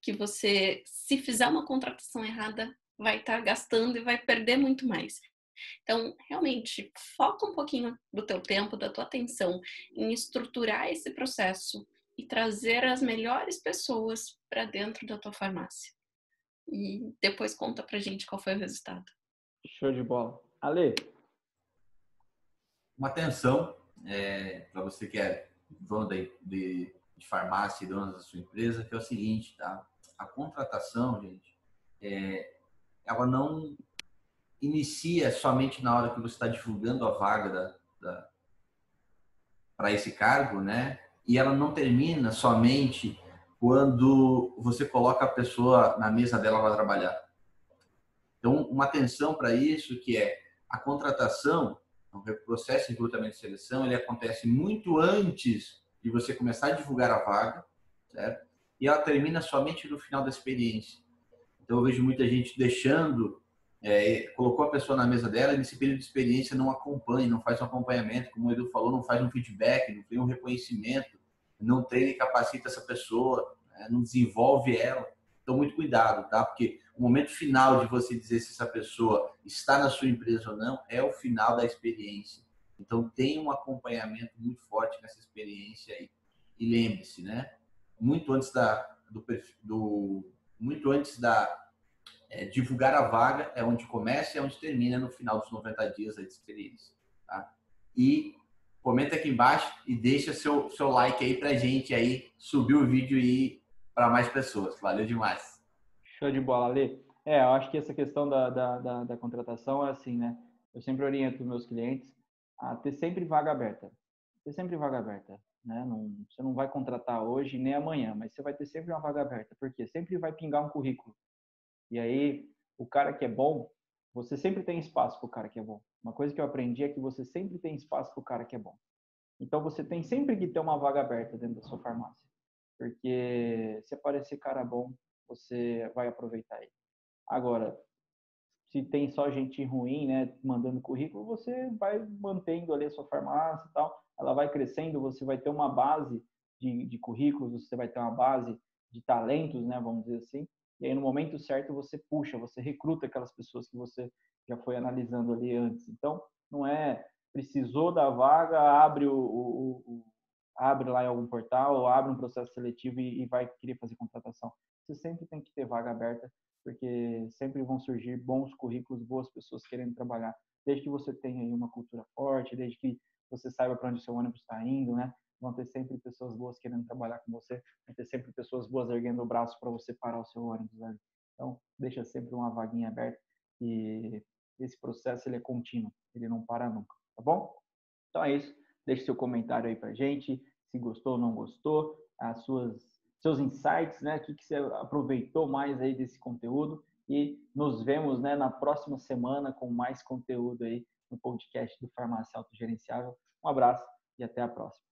que você, se fizer uma contratação errada, vai estar gastando e vai perder muito mais. Então, realmente, foca um pouquinho do teu tempo, da tua atenção em estruturar esse processo e trazer as melhores pessoas para dentro da tua farmácia. E depois conta pra gente qual foi o resultado. Show de bola. Ale. Uma atenção para você que é dono de farmácia e dono da sua empresa, que é o seguinte, tá? A contratação, gente, ela não inicia somente na hora que você está divulgando a vaga para esse cargo, né? E ela não termina somente quando você coloca a pessoa na mesa dela para trabalhar. Então, uma atenção para isso, que é a contratação, o processo de recrutamento e seleção, ele acontece muito antes de você começar a divulgar a vaga, certo? E ela termina somente no final da experiência. Então, eu vejo muita gente deixando, colocou a pessoa na mesa dela e nesse período de experiência não acompanha, não faz um acompanhamento, como o Edu falou, não faz um feedback, não tem um reconhecimento, não treina e capacita essa pessoa, né? Não desenvolve ela. Então, muito cuidado, tá? Porque o momento final de você dizer se essa pessoa está na sua empresa ou não é o final da experiência. Então, tem um acompanhamento muito forte nessa experiência aí. E lembre-se, né? Muito antes divulgar a vaga é onde começa e é onde termina no final dos 90 dias de experiência, tá? E comenta aqui embaixo e deixa seu like aí pra gente aí subir o vídeo e para mais pessoas. Valeu demais. Show de bola, Ale. Eu acho que essa questão da contratação é assim, né? Eu sempre oriento os meus clientes a ter sempre vaga aberta. Ter sempre vaga aberta, né? Você não vai contratar hoje nem amanhã, mas você vai ter sempre uma vaga aberta, porque sempre vai pingar um currículo. E aí, o cara que é bom, você sempre tem espaço para o cara que é bom. Uma coisa que eu aprendi é que você sempre tem espaço para o cara que é bom. Então, você tem sempre que ter uma vaga aberta dentro da sua farmácia. Porque se aparecer cara bom, você vai aproveitar ele. Agora, se tem só gente ruim, né, mandando currículo, você vai mantendo ali a sua farmácia e tal, ela vai crescendo, você vai ter uma base de currículos, você vai ter uma base de talentos, né, vamos dizer assim, e aí no momento certo você puxa, você recruta aquelas pessoas que você já foi analisando ali antes. Então, não é precisou da vaga, abre lá em algum portal, ou abre um processo seletivo e vai querer fazer contratação. Você sempre tem que ter vaga aberta, porque sempre vão surgir bons currículos, boas pessoas querendo trabalhar, desde que você tenha aí uma cultura forte, desde que você saiba para onde o seu ônibus está indo, né? Vão ter sempre pessoas boas querendo trabalhar com você, vão ter sempre pessoas boas erguendo o braço para você parar o seu ônibus ali. Então, deixa sempre uma vaguinha aberta e esse processo ele é contínuo, ele não para nunca, tá bom? Então é isso, deixe seu comentário aí pra gente, se gostou ou não gostou, seus insights, né? O que você aproveitou mais aí desse conteúdo e nos vemos, né, na próxima semana com mais conteúdo aí no podcast do Farmácia Autogerenciável. Um abraço e até a próxima.